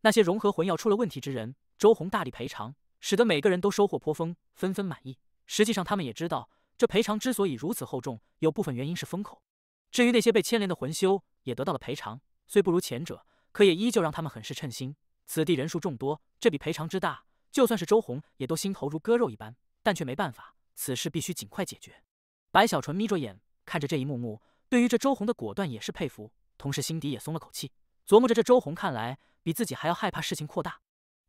那些融合魂药出了问题之人。周红大力赔偿，使得每个人都收获颇丰，纷纷满意。实际上他们也知道，这赔偿之所以如此厚重，有部分原因是风口。至于那些被牵连的魂修，也得到了赔偿，虽不如前者，可也依旧让他们很是称心。此地人数众多，这笔赔偿之大，就算是周红也都心头如割肉一般，但却没办法，此事必须尽快解决。白小纯眯着眼看着这一幕幕，对于这周红的果断也是佩服，同时心底也松了口气，琢磨着这周红看来比自己还要害怕事情扩大。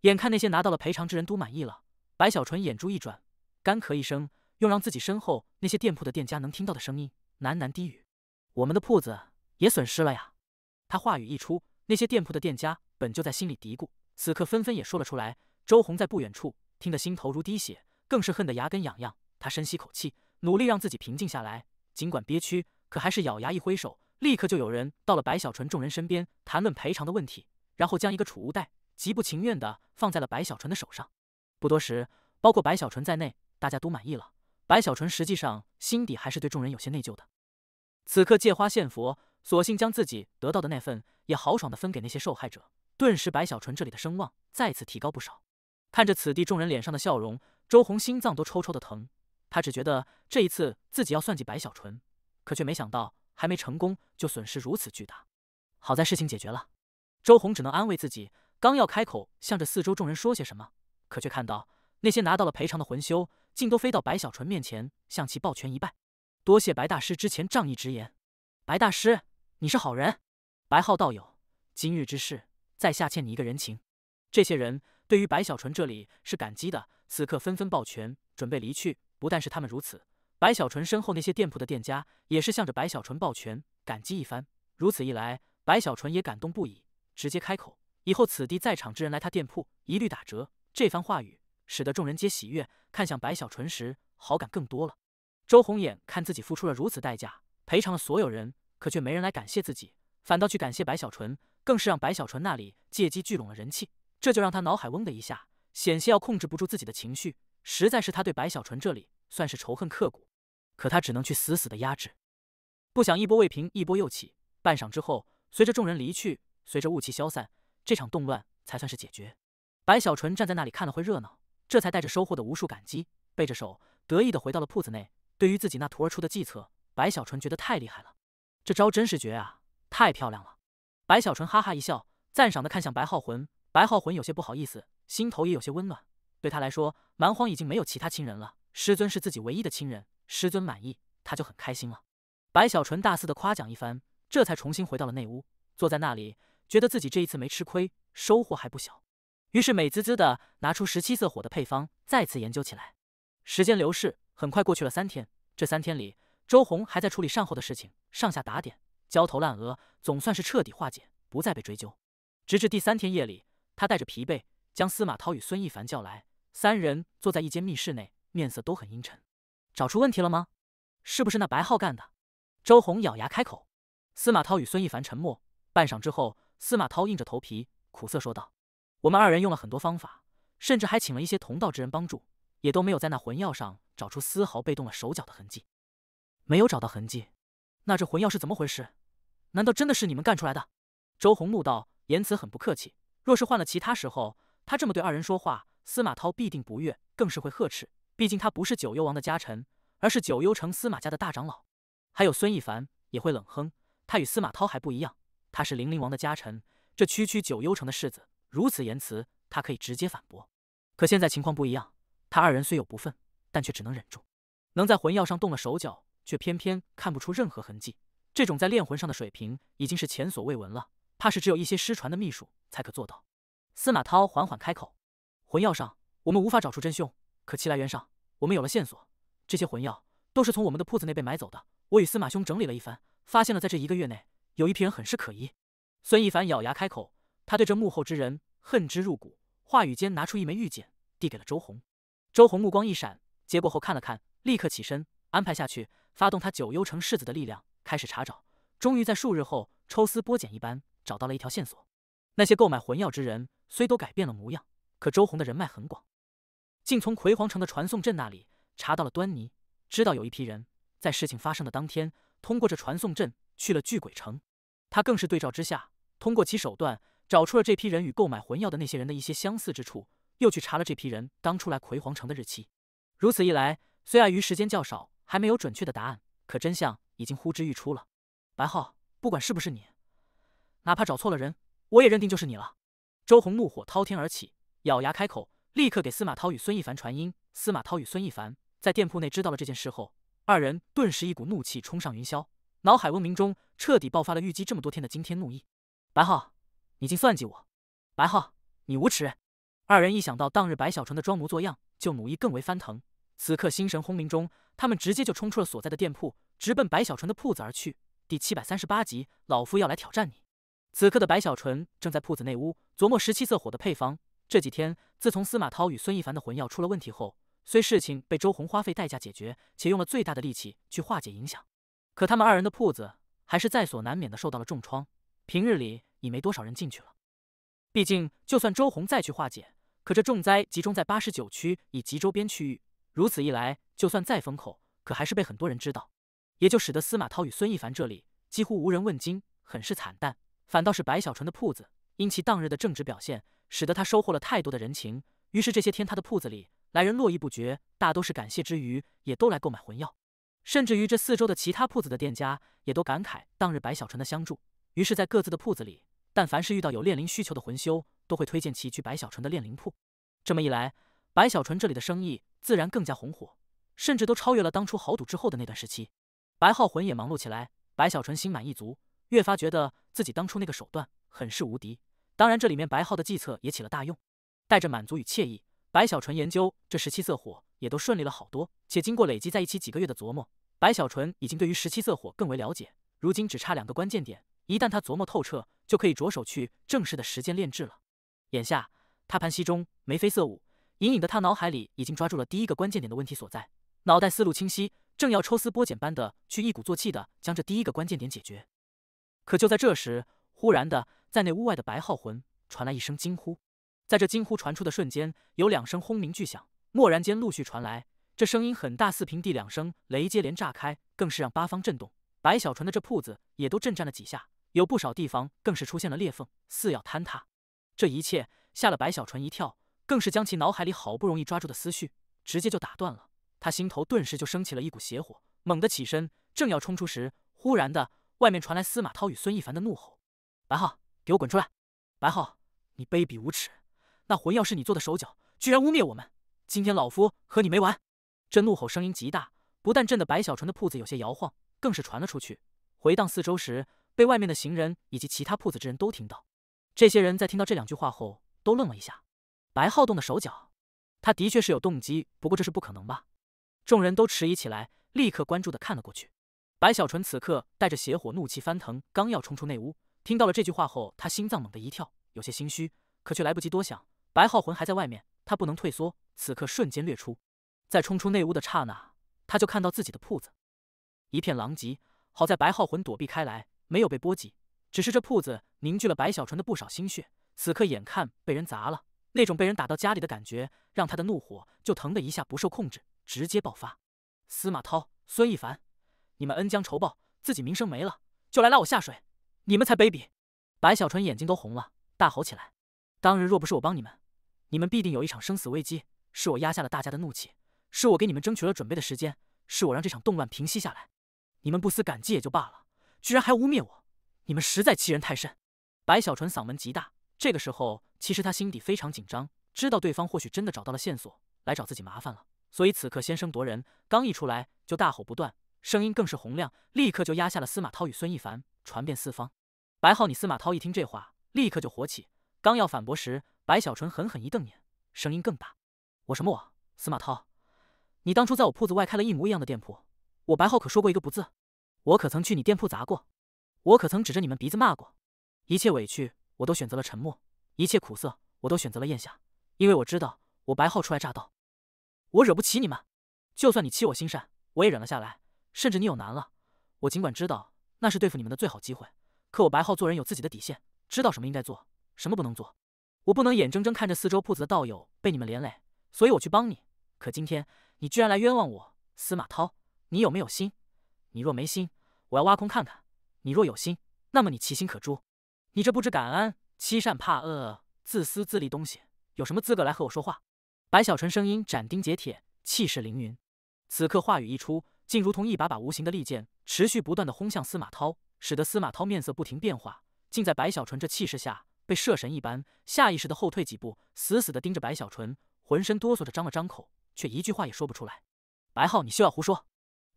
眼看那些拿到了赔偿之人都满意了，白小纯眼珠一转，干咳一声，用让自己身后那些店铺的店家能听到的声音喃喃低语：“我们的铺子也损失了呀。”他话语一出，那些店铺的店家本就在心里嘀咕，此刻纷纷也说了出来。周红在不远处听得心头如滴血，更是恨得牙根痒痒。他深吸口气，努力让自己平静下来，尽管憋屈，可还是咬牙一挥手，立刻就有人到了白小纯众人身边，谈论赔偿的问题，然后将一个储物袋极不情愿地放在了白小纯的手上。不多时，包括白小纯在内，大家都满意了。白小纯实际上心底还是对众人有些内疚的。此刻借花献佛，索性将自己得到的那份也豪爽地分给那些受害者，顿时白小纯这里的声望再次提高不少。看着此地众人脸上的笑容，周红心脏都抽抽的疼。他只觉得这一次自己要算计白小纯，可却没想到还没成功就损失如此巨大。好在事情解决了，周红只能安慰自己，刚要开口向着四周众人说些什么，可却看到那些拿到了赔偿的魂修竟都飞到白小纯面前，向其抱拳一拜。多谢白大师之前仗义直言。白大师，你是好人。白浩道友，今日之事，在下欠你一个人情。这些人对于白小纯这里是感激的，此刻纷纷抱拳，准备离去。不但是他们如此，白小纯身后那些店铺的店家也是向着白小纯抱拳，感激一番。如此一来，白小纯也感动不已，直接开口：以后此地在场之人来他店铺，一律打折。这番话语使得众人皆喜悦，看向白小纯时好感更多了。周红眼看自己付出了如此代价，赔偿了所有人，可却没人来感谢自己，反倒去感谢白小纯，更是让白小纯那里借机聚拢了人气。这就让他脑海嗡的一下，险些要控制不住自己的情绪。实在是他对白小纯这里算是仇恨刻骨，可他只能去死死的压制。不想一波未平，一波又起。半晌之后，随着众人离去，随着雾气消散，这场动乱才算是解决。白小纯站在那里看了会热闹，这才带着收获的无数感激，背着手得意的回到了铺子内。对于自己那徒儿出的计策，白小纯觉得太厉害了，这招真是绝啊，太漂亮了。白小纯哈哈一笑，赞赏的看向白浩魂。白浩魂有些不好意思，心头也有些温暖。对他来说，蛮荒已经没有其他亲人了，师尊是自己唯一的亲人，师尊满意，他就很开心了。白小纯大肆的夸奖一番，这才重新回到了内屋，坐在那里，觉得自己这一次没吃亏，收获还不小。于是美滋滋的拿出17色火的配方，再次研究起来。时间流逝，很快过去了3天。这3天里，周红还在处理善后的事情，上下打点，焦头烂额，总算是彻底化解，不再被追究。直至第3天夜里，他带着疲惫，将司马涛与孙一凡叫来，3人坐在一间密室内，面色都很阴沉。找出问题了吗？是不是那白浩干的？周红咬牙开口。司马涛与孙一凡沉默，半晌之后，司马涛硬着头皮，苦涩说道：“我们2人用了很多方法，甚至还请了一些同道之人帮助，也都没有在那魂药上找出丝毫被动了手脚的痕迹。”没有找到痕迹？那这魂药是怎么回事？难道真的是你们干出来的？周红怒道，言辞很不客气。若是换了其他时候，他这么对2人说话，司马涛必定不悦，更是会呵斥。毕竟他不是9幽王的家臣，而是9幽城司马家的大长老。还有孙一凡也会冷哼，他与司马涛还不一样，他是零陵王的家臣，这区区九幽城的世子，如此言辞，他可以直接反驳。可现在情况不一样，他二人虽有不忿，但却只能忍住。能在魂药上动了手脚，却偏偏看不出任何痕迹，这种在炼魂上的水平已经是前所未闻了，怕是只有一些失传的秘术才可做到。司马涛缓缓开口：“魂药上我们无法找出真凶，可其来源上我们有了线索。这些魂药都是从我们的铺子内被买走的。我与司马兄整理了一番，发现了在这1个月内，有一批人很是可疑。”孙一凡咬牙开口，他对这幕后之人恨之入骨，话语间拿出一枚玉简，递给了周红。周红目光一闪，接过后看了看，立刻起身，安排下去，发动他九幽城世子的力量，开始查找。终于在数日后，抽丝剥茧一般找到了一条线索。那些购买魂药之人虽都改变了模样，可周红的人脉很广，竟从魁皇城的传送阵那里查到了端倪，知道有一批人在事情发生的当天，通过这传送阵去了巨鬼城。他更是对照之下，通过其手段找出了这批人与购买魂药的那些人的一些相似之处，又去查了这批人当初来魁皇城的日期。如此一来，虽碍于时间较少，还没有准确的答案，可真相已经呼之欲出了。白浩，不管是不是你，哪怕找错了人，我也认定就是你了。周红怒火滔天而起，咬牙开口，立刻给司马涛与孙一凡传音。司马涛与孙一凡在店铺内知道了这件事后，二人顿时一股怒气冲上云霄，脑海嗡鸣中彻底爆发了郁积这么多天的惊天怒意。白浩，你竟算计我！白浩，你无耻！二人一想到当日白小纯的装模作样，就怒意更为翻腾。此刻心神轰鸣中，他们直接就冲出了所在的店铺，直奔白小纯的铺子而去。第738集，老夫要来挑战你。此刻的白小纯正在铺子内屋琢磨17色火的配方。这几天，自从司马涛与孙一凡的魂药出了问题后，虽事情被周红花费代价解决，且用了最大的力气去化解影响，可他们二人的铺子还是在所难免的受到了重创。平日里已没多少人进去了。毕竟，就算周红再去化解，可这重灾集中在89区以及周边区域，如此一来，就算再封口，可还是被很多人知道，也就使得司马涛与孙一凡这里几乎无人问津，很是惨淡。反倒是白小纯的铺子，因其当日的正直表现，使得他收获了太多的人情。于是这些天他的铺子里来人络绎不绝，大都是感谢之余，也都来购买魂药。甚至于这4周的其他铺子的店家，也都感慨当日白小纯的相助。于是，在各自的铺子里，但凡是遇到有炼灵需求的魂修，都会推荐其去白小纯的炼灵铺。这么一来，白小纯这里的生意自然更加红火，甚至都超越了当初豪赌之后的那段时期。白浩魂也忙碌起来，白小纯心满意足，越发觉得自己当初那个手段很是无敌。当然，这里面白浩的计策也起了大用。带着满足与惬意，白小纯研究这17色火也都顺利了好多。且经过累积在一起几个月的琢磨，白小纯已经对于17色火更为了解。如今只差2个关键点，一旦他琢磨透彻，就可以着手去正式的实践炼制了。眼下他盘膝中眉飞色舞，隐隐的他脑海里已经抓住了第一个关键点的问题所在，脑袋思路清晰，正要抽丝剥茧般的去一鼓作气的将这第一个关键点解决。可就在这时，忽然的，在那屋外的白浩魂传来一声惊呼。在这惊呼传出的瞬间，有2声轰鸣巨响，蓦然间陆续传来。这声音很大，似平地2声雷接连炸开，更是让八方震动。白小纯的这铺子也都震颤了几下，有不少地方更是出现了裂缝，似要坍塌。这一切吓了白小纯一跳，更是将其脑海里好不容易抓住的思绪直接就打断了。他心头顿时就升起了一股邪火，猛地起身，正要冲出时，忽然的，外面传来司马涛与孙一凡的怒吼：“白浩，给我滚出来！白浩，你卑鄙无耻！那魂药是你做的手脚，居然污蔑我们！今天老夫和你没完！”这怒吼声音极大，不但震得白小纯的铺子有些摇晃，更是传了出去，回荡4周时，被外面的行人以及其他铺子之人都听到。这些人在听到这2句话后，都愣了一下。白浩动的手脚，他的确是有动机，不过这是不可能吧？众人都迟疑起来，立刻关注的看了过去。白小纯此刻带着邪火，怒气翻腾，刚要冲出内屋，听到了这句话后，他心脏猛地一跳，有些心虚，可却来不及多想，白浩魂还在外面，他不能退缩，此刻瞬间掠出。在冲出内屋的刹那，他就看到自己的铺子一片狼藉，好在白浩魂躲避开来，没有被波及，只是这铺子凝聚了白小纯的不少心血，此刻眼看被人砸了，那种被人打到家里的感觉，让他的怒火就腾的一下不受控制，直接爆发。司马涛、孙一凡，你们恩将仇报，自己名声没了，就来拉我下水，你们才卑鄙！白小纯眼睛都红了，大吼起来：“当日若不是我帮你们，你们必定有一场生死危机，是我压下了大家的怒气，是我给你们争取了准备的时间，是我让这场动乱平息下来。你们不思感激也就罢了，居然还污蔑我，你们实在欺人太甚！白小纯嗓门极大，这个时候其实他心底非常紧张，知道对方或许真的找到了线索，来找自己麻烦了，所以此刻先声夺人，刚一出来就大吼不断，声音更是洪亮，立刻就压下了司马涛与孙一凡，传遍四方。白浩，你司马涛一听这话，立刻就火起，刚要反驳时，白小纯狠狠一瞪眼，声音更大：“我什么我？司马涛，你当初在我铺子外开了一模一样的店铺，我白浩可说过一个不字？我可曾去你店铺砸过？我可曾指着你们鼻子骂过？一切委屈我都选择了沉默，一切苦涩我都选择了咽下，因为我知道我白浩初来乍到，我惹不起你们。就算你欺我心善，我也忍了下来，甚至你有难了，我尽管知道那是对付你们的最好机会，可我白浩做人有自己的底线，知道什么应该做，什么不能做。我不能眼睁睁看着四周铺子的道友被你们连累，所以我去帮你。可今天你居然来冤枉我，司马涛，你有没有心？你若没心，我要挖空看看；你若有心，那么你其心可诛。你这不知感恩、欺善怕恶、自私自利东西，有什么资格来和我说话？”白小纯声音斩钉截铁，气势凌云。此刻话语一出，竟如同一把把无形的利剑，持续不断地轰向司马涛，使得司马涛面色不停变化，竟在白小纯这气势下被射神一般，下意识地后退几步，死死地盯着白小纯，浑身哆嗦着张了张口，却一句话也说不出来。白浩，你休要胡说！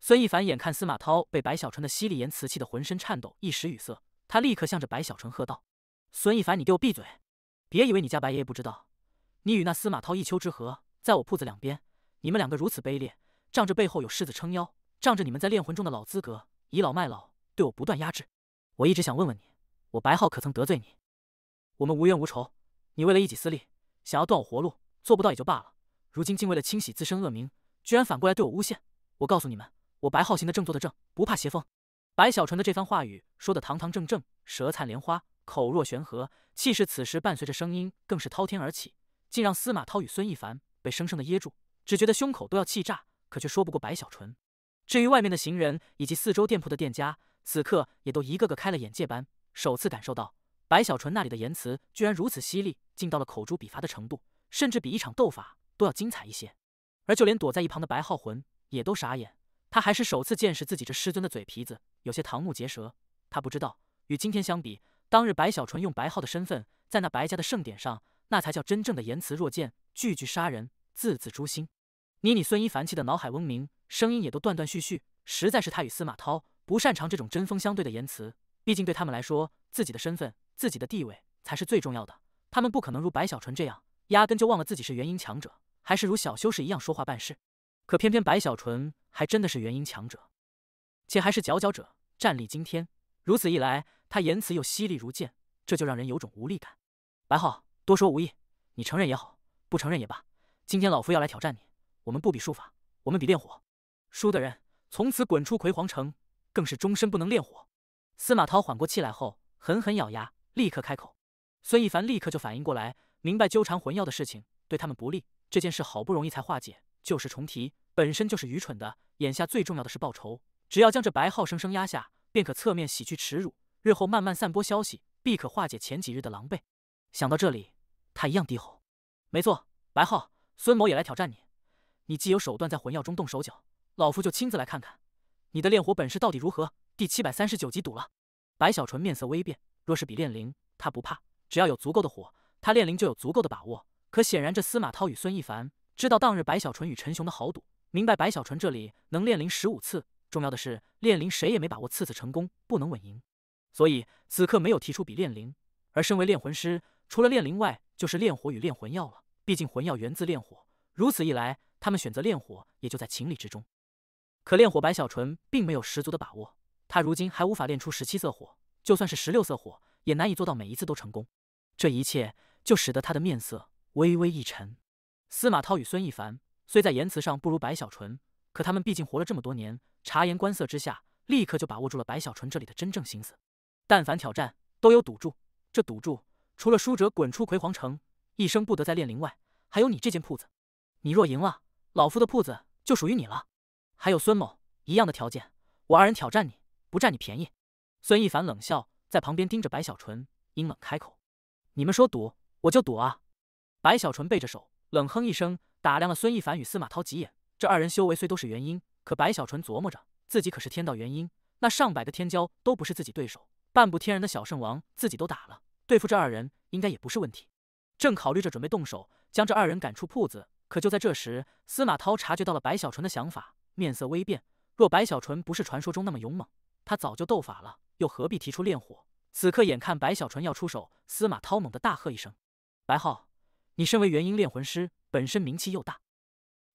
孙一凡眼看司马涛被白小纯的犀利言辞气得浑身颤抖，一时语塞，他立刻向着白小纯喝道：“孙一凡，你给我闭嘴！别以为你家白爷爷不知道，你与那司马涛一丘之貉，在我铺子两边，你们两个如此卑劣，仗着背后有狮子撑腰，仗着你们在炼魂中的老资格，倚老卖老，对我不断压制。我一直想问问你，我白浩可曾得罪你？我们无冤无仇，你为了一己私利，想要断我活路，做不到也就罢了，如今竟为了清洗自身恶名，居然反过来对我诬陷。我告诉你们，我白浩行得正坐得正，不怕邪风。”白小纯的这番话语说得堂堂正正，舌灿莲花，口若悬河，气势此时伴随着声音更是滔天而起，竟让司马涛与孙一凡被生生的噎住，只觉得胸口都要气炸，可却说不过白小纯。至于外面的行人以及四周店铺的店家，此刻也都一个个开了眼界般，首次感受到白小纯那里的言辞居然如此犀利，竟到了口诛笔伐的程度，甚至比一场斗法都要精彩一些。而就连躲在一旁的白浩魂也都傻眼，他还是首次见识自己这师尊的嘴皮子，有些瞠目结舌。他不知道，与今天相比，当日白小纯用白浩的身份在那白家的盛典上，那才叫真正的言辞若剑，句句杀人，字字诛心。你孙一凡气的脑海嗡鸣，声音也都断断续续，实在是他与司马涛不擅长这种针锋相对的言辞，毕竟对他们来说，自己的身份、自己的地位才是最重要的，他们不可能如白小纯这样，压根就忘了自己是元婴强者，还是如小修士一样说话办事。可偏偏白小纯还真的是元婴强者，且还是佼佼者，战力惊天。如此一来，他言辞又犀利如剑，这就让人有种无力感。白浩，多说无益，你承认也好，不承认也罢，今天老夫要来挑战你，我们不比术法，我们比炼火。输的人从此滚出魁皇城，更是终身不能炼火。司马涛缓过气来后，狠狠咬牙，立刻开口。孙一凡立刻就反应过来，明白纠缠魂药的事情对他们不利，这件事好不容易才化解，旧事重提本身就是愚蠢的，眼下最重要的是报仇，只要将这白浩生生压下，便可侧面洗去耻辱，日后慢慢散播消息，必可化解前几日的狼狈。想到这里，他一样低吼：“没错，白浩，孙某也来挑战你。你既有手段在魂药中动手脚，老夫就亲自来看看你的炼火本事到底如何。”第739集堵了。白小纯面色微变，若是比炼灵，他不怕，只要有足够的火，他炼灵就有足够的把握。可显然这司马涛与孙一凡知道当日白小纯与陈雄的豪赌，明白白小纯这里能炼灵15次，重要的是炼灵谁也没把握次次成功，不能稳赢，所以此刻没有提出比炼灵。而身为炼魂师，除了炼灵外，就是炼火与炼魂药了。毕竟魂药源自炼火，如此一来，他们选择炼火也就在情理之中。可炼火白小纯并没有十足的把握，他如今还无法炼出17色火，就算是16色火，也难以做到每一次都成功。这一切就使得他的面色微微一沉。司马涛与孙一凡虽在言辞上不如白小纯，可他们毕竟活了这么多年，察言观色之下，立刻就把握住了白小纯这里的真正心思。但凡挑战，都有赌注，这赌注除了输者滚出魁皇城，一生不得再炼灵外，还有你这间铺子。你若赢了，老夫的铺子就属于你了。还有孙某，一样的条件，我二人挑战你，不占你便宜。孙一凡冷笑，在旁边盯着白小纯，阴冷开口：“你们说赌，我就赌啊！”白小纯背着手，冷哼一声，打量了孙一凡与司马涛几眼。这二人修为虽都是元婴，可白小纯琢磨着自己可是天道元婴，那上百个天骄都不是自己对手，半步天人的小圣王自己都打了，对付这二人应该也不是问题。正考虑着准备动手将这二人赶出铺子，可就在这时，司马涛察觉到了白小纯的想法，面色微变。若白小纯不是传说中那么勇猛，他早就斗法了，又何必提出炼火？此刻眼看白小纯要出手，司马涛猛地大喝一声：“白浩，你身为元婴炼魂师，本身名气又大，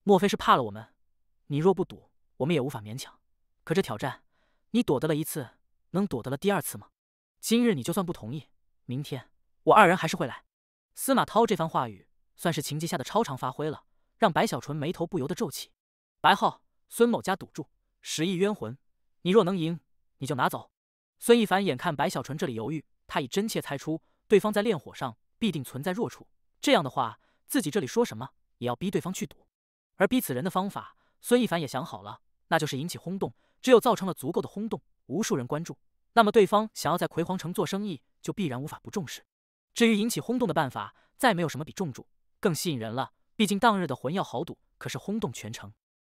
莫非是怕了我们？你若不赌，我们也无法勉强。可这挑战，你躲得了一次，能躲得了第二次吗？今日你就算不同意，明天我二人还是会来。”司马涛这番话语，算是情急下的超常发挥了，让白小纯眉头不由得皱起。白浩，孙某家赌注10亿冤魂，你若能赢，你就拿走。孙一凡眼看白小纯这里犹豫，他已真切猜出对方在炼火上必定存在弱处，这样的话，自己这里说什么也要逼对方去赌。而逼此人的方法，孙一凡也想好了，那就是引起轰动。只有造成了足够的轰动，无数人关注，那么对方想要在葵黄城做生意，就必然无法不重视。至于引起轰动的办法，再没有什么比重注更吸引人了。毕竟当日的魂药豪赌可是轰动全城，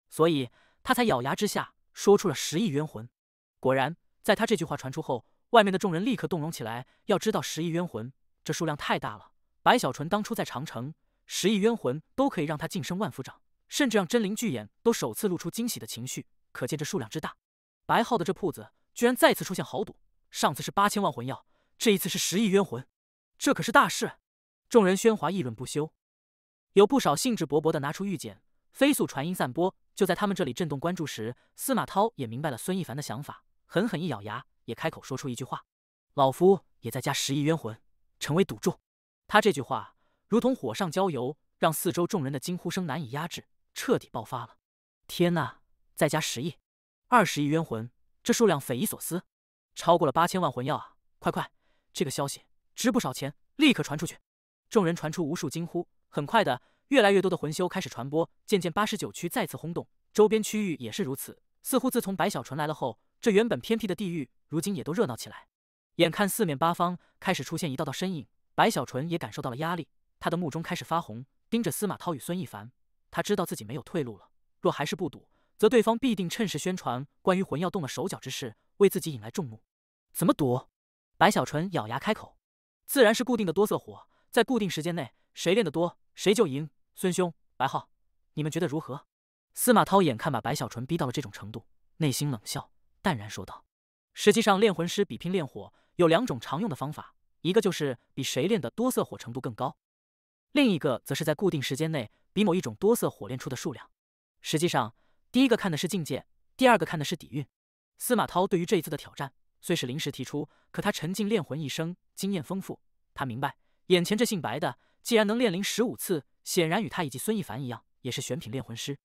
所以他才咬牙之下说出了10亿冤魂。果然，在他这句话传出后，外面的众人立刻动容起来。要知道10亿冤魂，这数量太大了。白小纯当初在长城，10亿冤魂都可以让他晋升万夫长，甚至让真灵巨眼都首次露出惊喜的情绪，可见这数量之大。白浩的这铺子居然再次出现豪赌，上次是8000万魂药，这一次是10亿冤魂，这可是大事。众人喧哗议论不休，有不少兴致勃勃地拿出玉简，飞速传音散播。就在他们这里震动关注时，司马涛也明白了孙一凡的想法，狠狠一咬牙，也开口说出一句话：“老夫也再加10亿冤魂，成为赌注。”他这句话如同火上浇油，让四周众人的惊呼声难以压制，彻底爆发了。天哪，再加10亿，20亿冤魂，这数量匪夷所思，超过了8000万魂药啊！快快，这个消息值不少钱，立刻传出去。众人传出无数惊呼，很快的，越来越多的魂修开始传播，渐渐89区再次轰动，周边区域也是如此。似乎自从白小纯来了后，这原本偏僻的地域如今也都热闹起来。眼看四面八方开始出现一道道身影，白小纯也感受到了压力，他的目中开始发红，盯着司马涛与孙一凡。他知道自己没有退路了，若还是不赌，则对方必定趁势宣传关于魂药动了手脚之事，为自己引来众怒。怎么赌？白小纯咬牙开口：“自然是固定的多色火，在固定时间内，谁练得多，谁就赢。孙兄，白浩，你们觉得如何？”司马涛眼看把白小纯逼到了这种程度，内心冷笑，淡然说道：“实际上，炼魂师比拼炼火有2种常用的方法，一个就是比谁练的多色火程度更高，另一个则是在固定时间内比某一种多色火炼出的数量。实际上，第一个看的是境界，第二个看的是底蕴。”司马涛对于这一次的挑战虽是临时提出，可他沉浸炼魂一生，经验丰富。他明白，眼前这姓白的，既然能炼灵15次，显然与他以及孙一凡一样，也是选品炼魂师。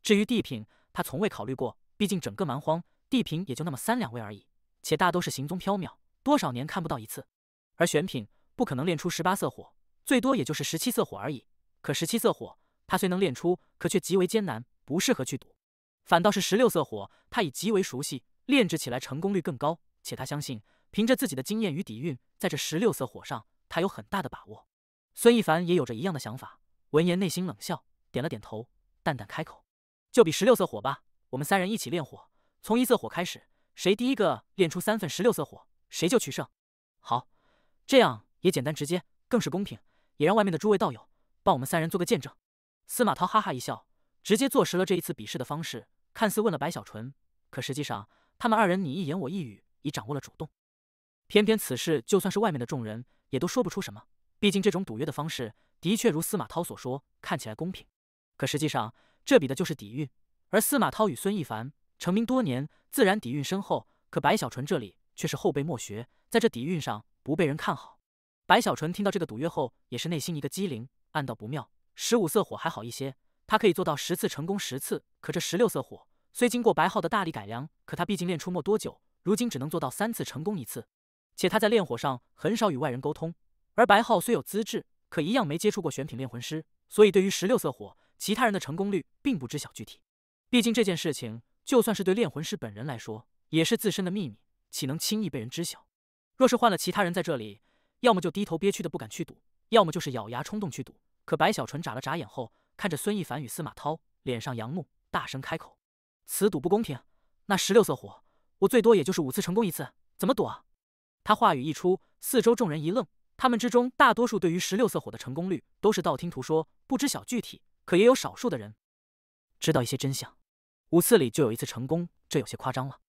至于地品，他从未考虑过，毕竟整个蛮荒地品也就那么3、2位而已，且大都是行踪缥缈，多少年看不到一次。而选品不可能炼出18色火，最多也就是17色火而已。可17色火，他虽能炼出，可却极为艰难，不适合去赌。反倒是16色火，他已极为熟悉，炼制起来成功率更高，且他相信，凭着自己的经验与底蕴，在这16色火上，他有很大的把握。孙一凡也有着一样的想法，闻言内心冷笑，点了点头，淡淡开口：“就比16色火吧，我们3人一起炼火，从1色火开始，谁第一个炼出3份16色火，谁就取胜。”好，这样也简单直接，更是公平，也让外面的诸位道友帮我们3人做个见证。司马涛哈哈一笑，直接坐实了这一次比试的方式，看似问了白小纯，可实际上他们2人你一言我一语，已掌握了主动。偏偏此事就算是外面的众人也都说不出什么，毕竟这种赌约的方式的确如司马涛所说，看起来公平，可实际上这比的就是底蕴。而司马涛与孙一凡成名多年，自然底蕴深厚，可白小纯这里却是后辈莫学，在这底蕴上不被人看好。白小纯听到这个赌约后，也是内心一个机灵，暗道不妙。15色火还好一些，他可以做到10次成功10次，可这16色火虽经过白浩的大力改良，可他毕竟炼出没多久，如今只能做到3次成功1次，且他在炼火上很少与外人沟通。而白浩虽有资质，可一样没接触过选品炼魂师，所以对于16色火，其他人的成功率并不知晓具体。毕竟这件事情，就算是对炼魂师本人来说，也是自身的秘密，岂能轻易被人知晓？若是换了其他人在这里，要么就低头憋屈的不敢去赌，要么就是咬牙冲动去赌。可白小纯眨了眨眼后，看着孙一凡与司马涛，脸上扬怒，大声开口：“此赌不公平！那16色火，我最多也就是5次成功1次，怎么躲啊？他话语一出，四周众人一愣。他们之中大多数对于16色火的成功率都是道听途说，不知晓具体，可也有少数的人知道一些真相。5次里就有1次成功，这有些夸张了。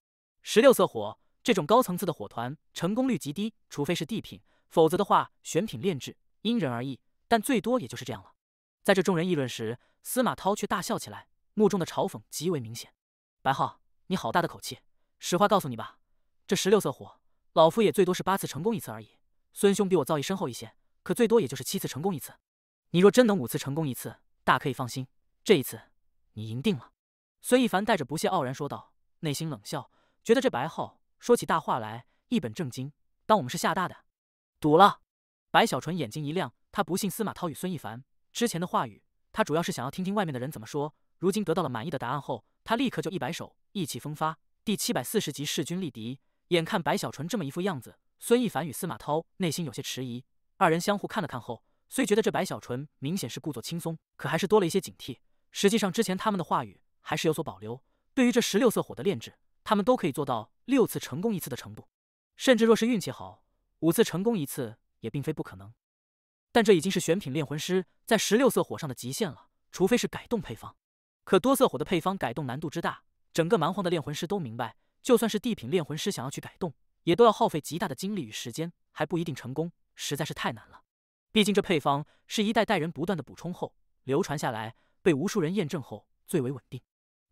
16色火这种高层次的火团成功率极低，除非是地品，否则的话选品炼制，因人而异，但最多也就是这样了。在这众人议论时，司马涛却大笑起来，目中的嘲讽极为明显。白浩，你好大的口气！实话告诉你吧，这16色火，老夫也最多是8次成功1次而已。孙兄比我造诣深厚一些，可最多也就是7次成功1次。你若真能5次成功1次，大可以放心，这一次你赢定了。孙一凡带着不屑傲然说道，内心冷笑，觉得这白浩说起大话来一本正经，当我们是吓大的。赌了！白小纯眼睛一亮，他不信司马涛与孙一凡之前的话语，他主要是想要听听外面的人怎么说。如今得到了满意的答案后，他立刻就一摆手，意气风发。第740集势均力敌，眼看白小纯这么一副样子，孙一凡与司马涛内心有些迟疑，二人相互看了看后，虽觉得这白小纯明显是故作轻松，可还是多了一些警惕。实际上之前他们的话语还是有所保留，对于这16色火的炼制，他们都可以做到6次成功1次的程度，甚至若是运气好，5次成功1次也并非不可能。但这已经是选品炼魂师在16色火上的极限了，除非是改动配方。可多色火的配方改动难度之大，整个蛮荒的炼魂师都明白，就算是地品炼魂师想要去改动，也都要耗费极大的精力与时间，还不一定成功，实在是太难了。毕竟这配方是一代代人不断的补充后流传下来，被无数人验证后最为稳定。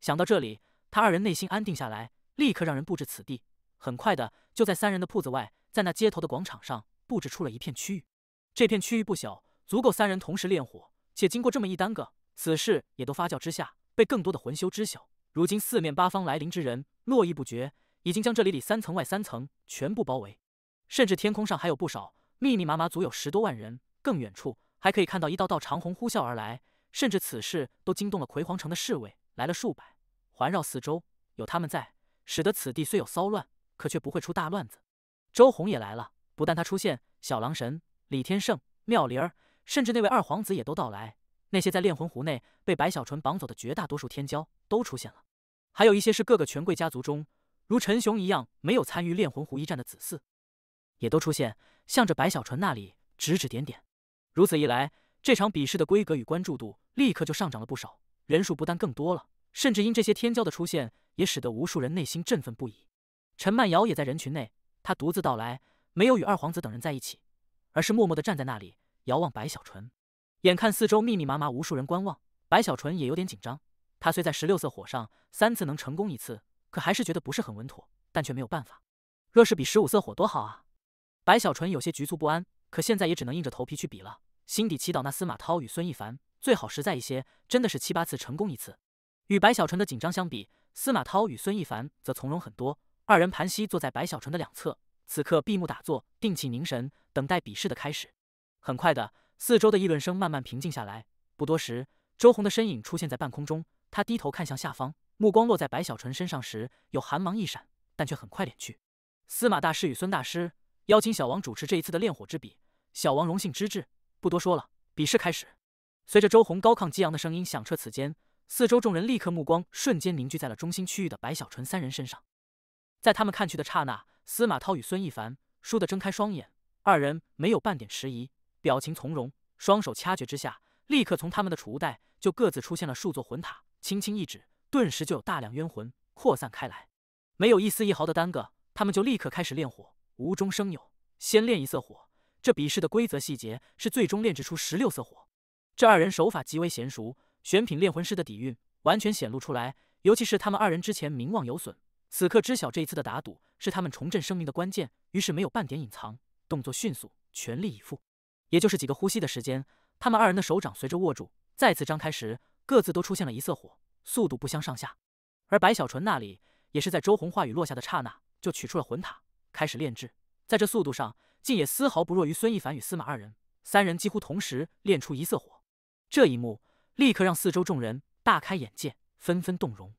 想到这里，他二人内心安定下来，立刻让人布置此地。很快的，就在3人的铺子外，在那街头的广场上布置出了一片区域。这片区域不小，足够3人同时炼火。且经过这么一耽搁，此事也都发酵之下，被更多的魂修知晓。如今四面八方来临之人络绎不绝，已经将这里3层外3层全部包围，甚至天空上还有不少，密密麻麻足有10多万人。更远处还可以看到一道道长虹呼啸而来，甚至此事都惊动了葵黄城的侍卫，来了数百，环绕四周，有他们在，使得此地虽有骚乱，可却不会出大乱子。周红也来了，不但他出现，小狼神、李天胜、妙玲儿，甚至那位二皇子也都到来。那些在炼魂湖内被白小纯绑走的绝大多数天骄都出现了，还有一些是各个权贵家族中，如陈雄一样没有参与炼魂湖一战的子嗣，也都出现，向着白小纯那里指指点点。如此一来，这场比试的规格与关注度立刻就上涨了不少，人数不但更多了，甚至因这些天骄的出现，也使得无数人内心振奋不已。陈曼瑶也在人群内，他独自到来，没有与二皇子等人在一起，而是默默地站在那里遥望白小纯。眼看四周密密麻麻无数人观望，白小纯也有点紧张。他虽在16色火上3次能成功1次，可还是觉得不是很稳妥，但却没有办法。若是比15色火多好啊！白小纯有些局促不安，可现在也只能硬着头皮去比了，心底祈祷那司马涛与孙一凡最好实在一些，真的是7、8次成功1次。与白小纯的紧张相比，司马涛与孙一凡则从容很多。二人盘膝坐在白小纯的两侧，此刻闭目打坐，定气凝神，等待比试的开始。很快的，四周的议论声慢慢平静下来。不多时，周红的身影出现在半空中，他低头看向下方，目光落在白小纯身上时，有寒芒一闪，但却很快敛去。司马大师与孙大师邀请小王主持这一次的炼火之比，小王荣幸之至。不多说了，比试开始。随着周红高亢激昂的声音响彻此间，四周众人立刻目光瞬间凝聚在了中心区域的白小纯3人身上。在他们看去的刹那，司马涛与孙一凡倏地睁开双眼，二人没有半点迟疑，表情从容，双手掐诀之下，立刻从他们的储物袋就各自出现了数座魂塔，轻轻一指，顿时就有大量冤魂扩散开来。没有一丝一毫的耽搁，他们就立刻开始炼火，无中生有，先炼1色火。这比试的规则细节是最终炼制出16色火。这二人手法极为娴熟，选品炼魂师的底蕴完全显露出来，尤其是他们二人之前名望有损，此刻知晓这一次的打赌是他们重振声名的关键，于是没有半点隐藏，动作迅速，全力以赴。也就是几个呼吸的时间，他们二人的手掌随着握住再次张开时，各自都出现了1色火，速度不相上下。而白小纯那里也是在周红话语落下的刹那就取出了魂塔，开始炼制。在这速度上，竟也丝毫不弱于孙一凡与司马二人，3人几乎同时炼出1色火。这一幕立刻让四周众人大开眼界，纷纷动容。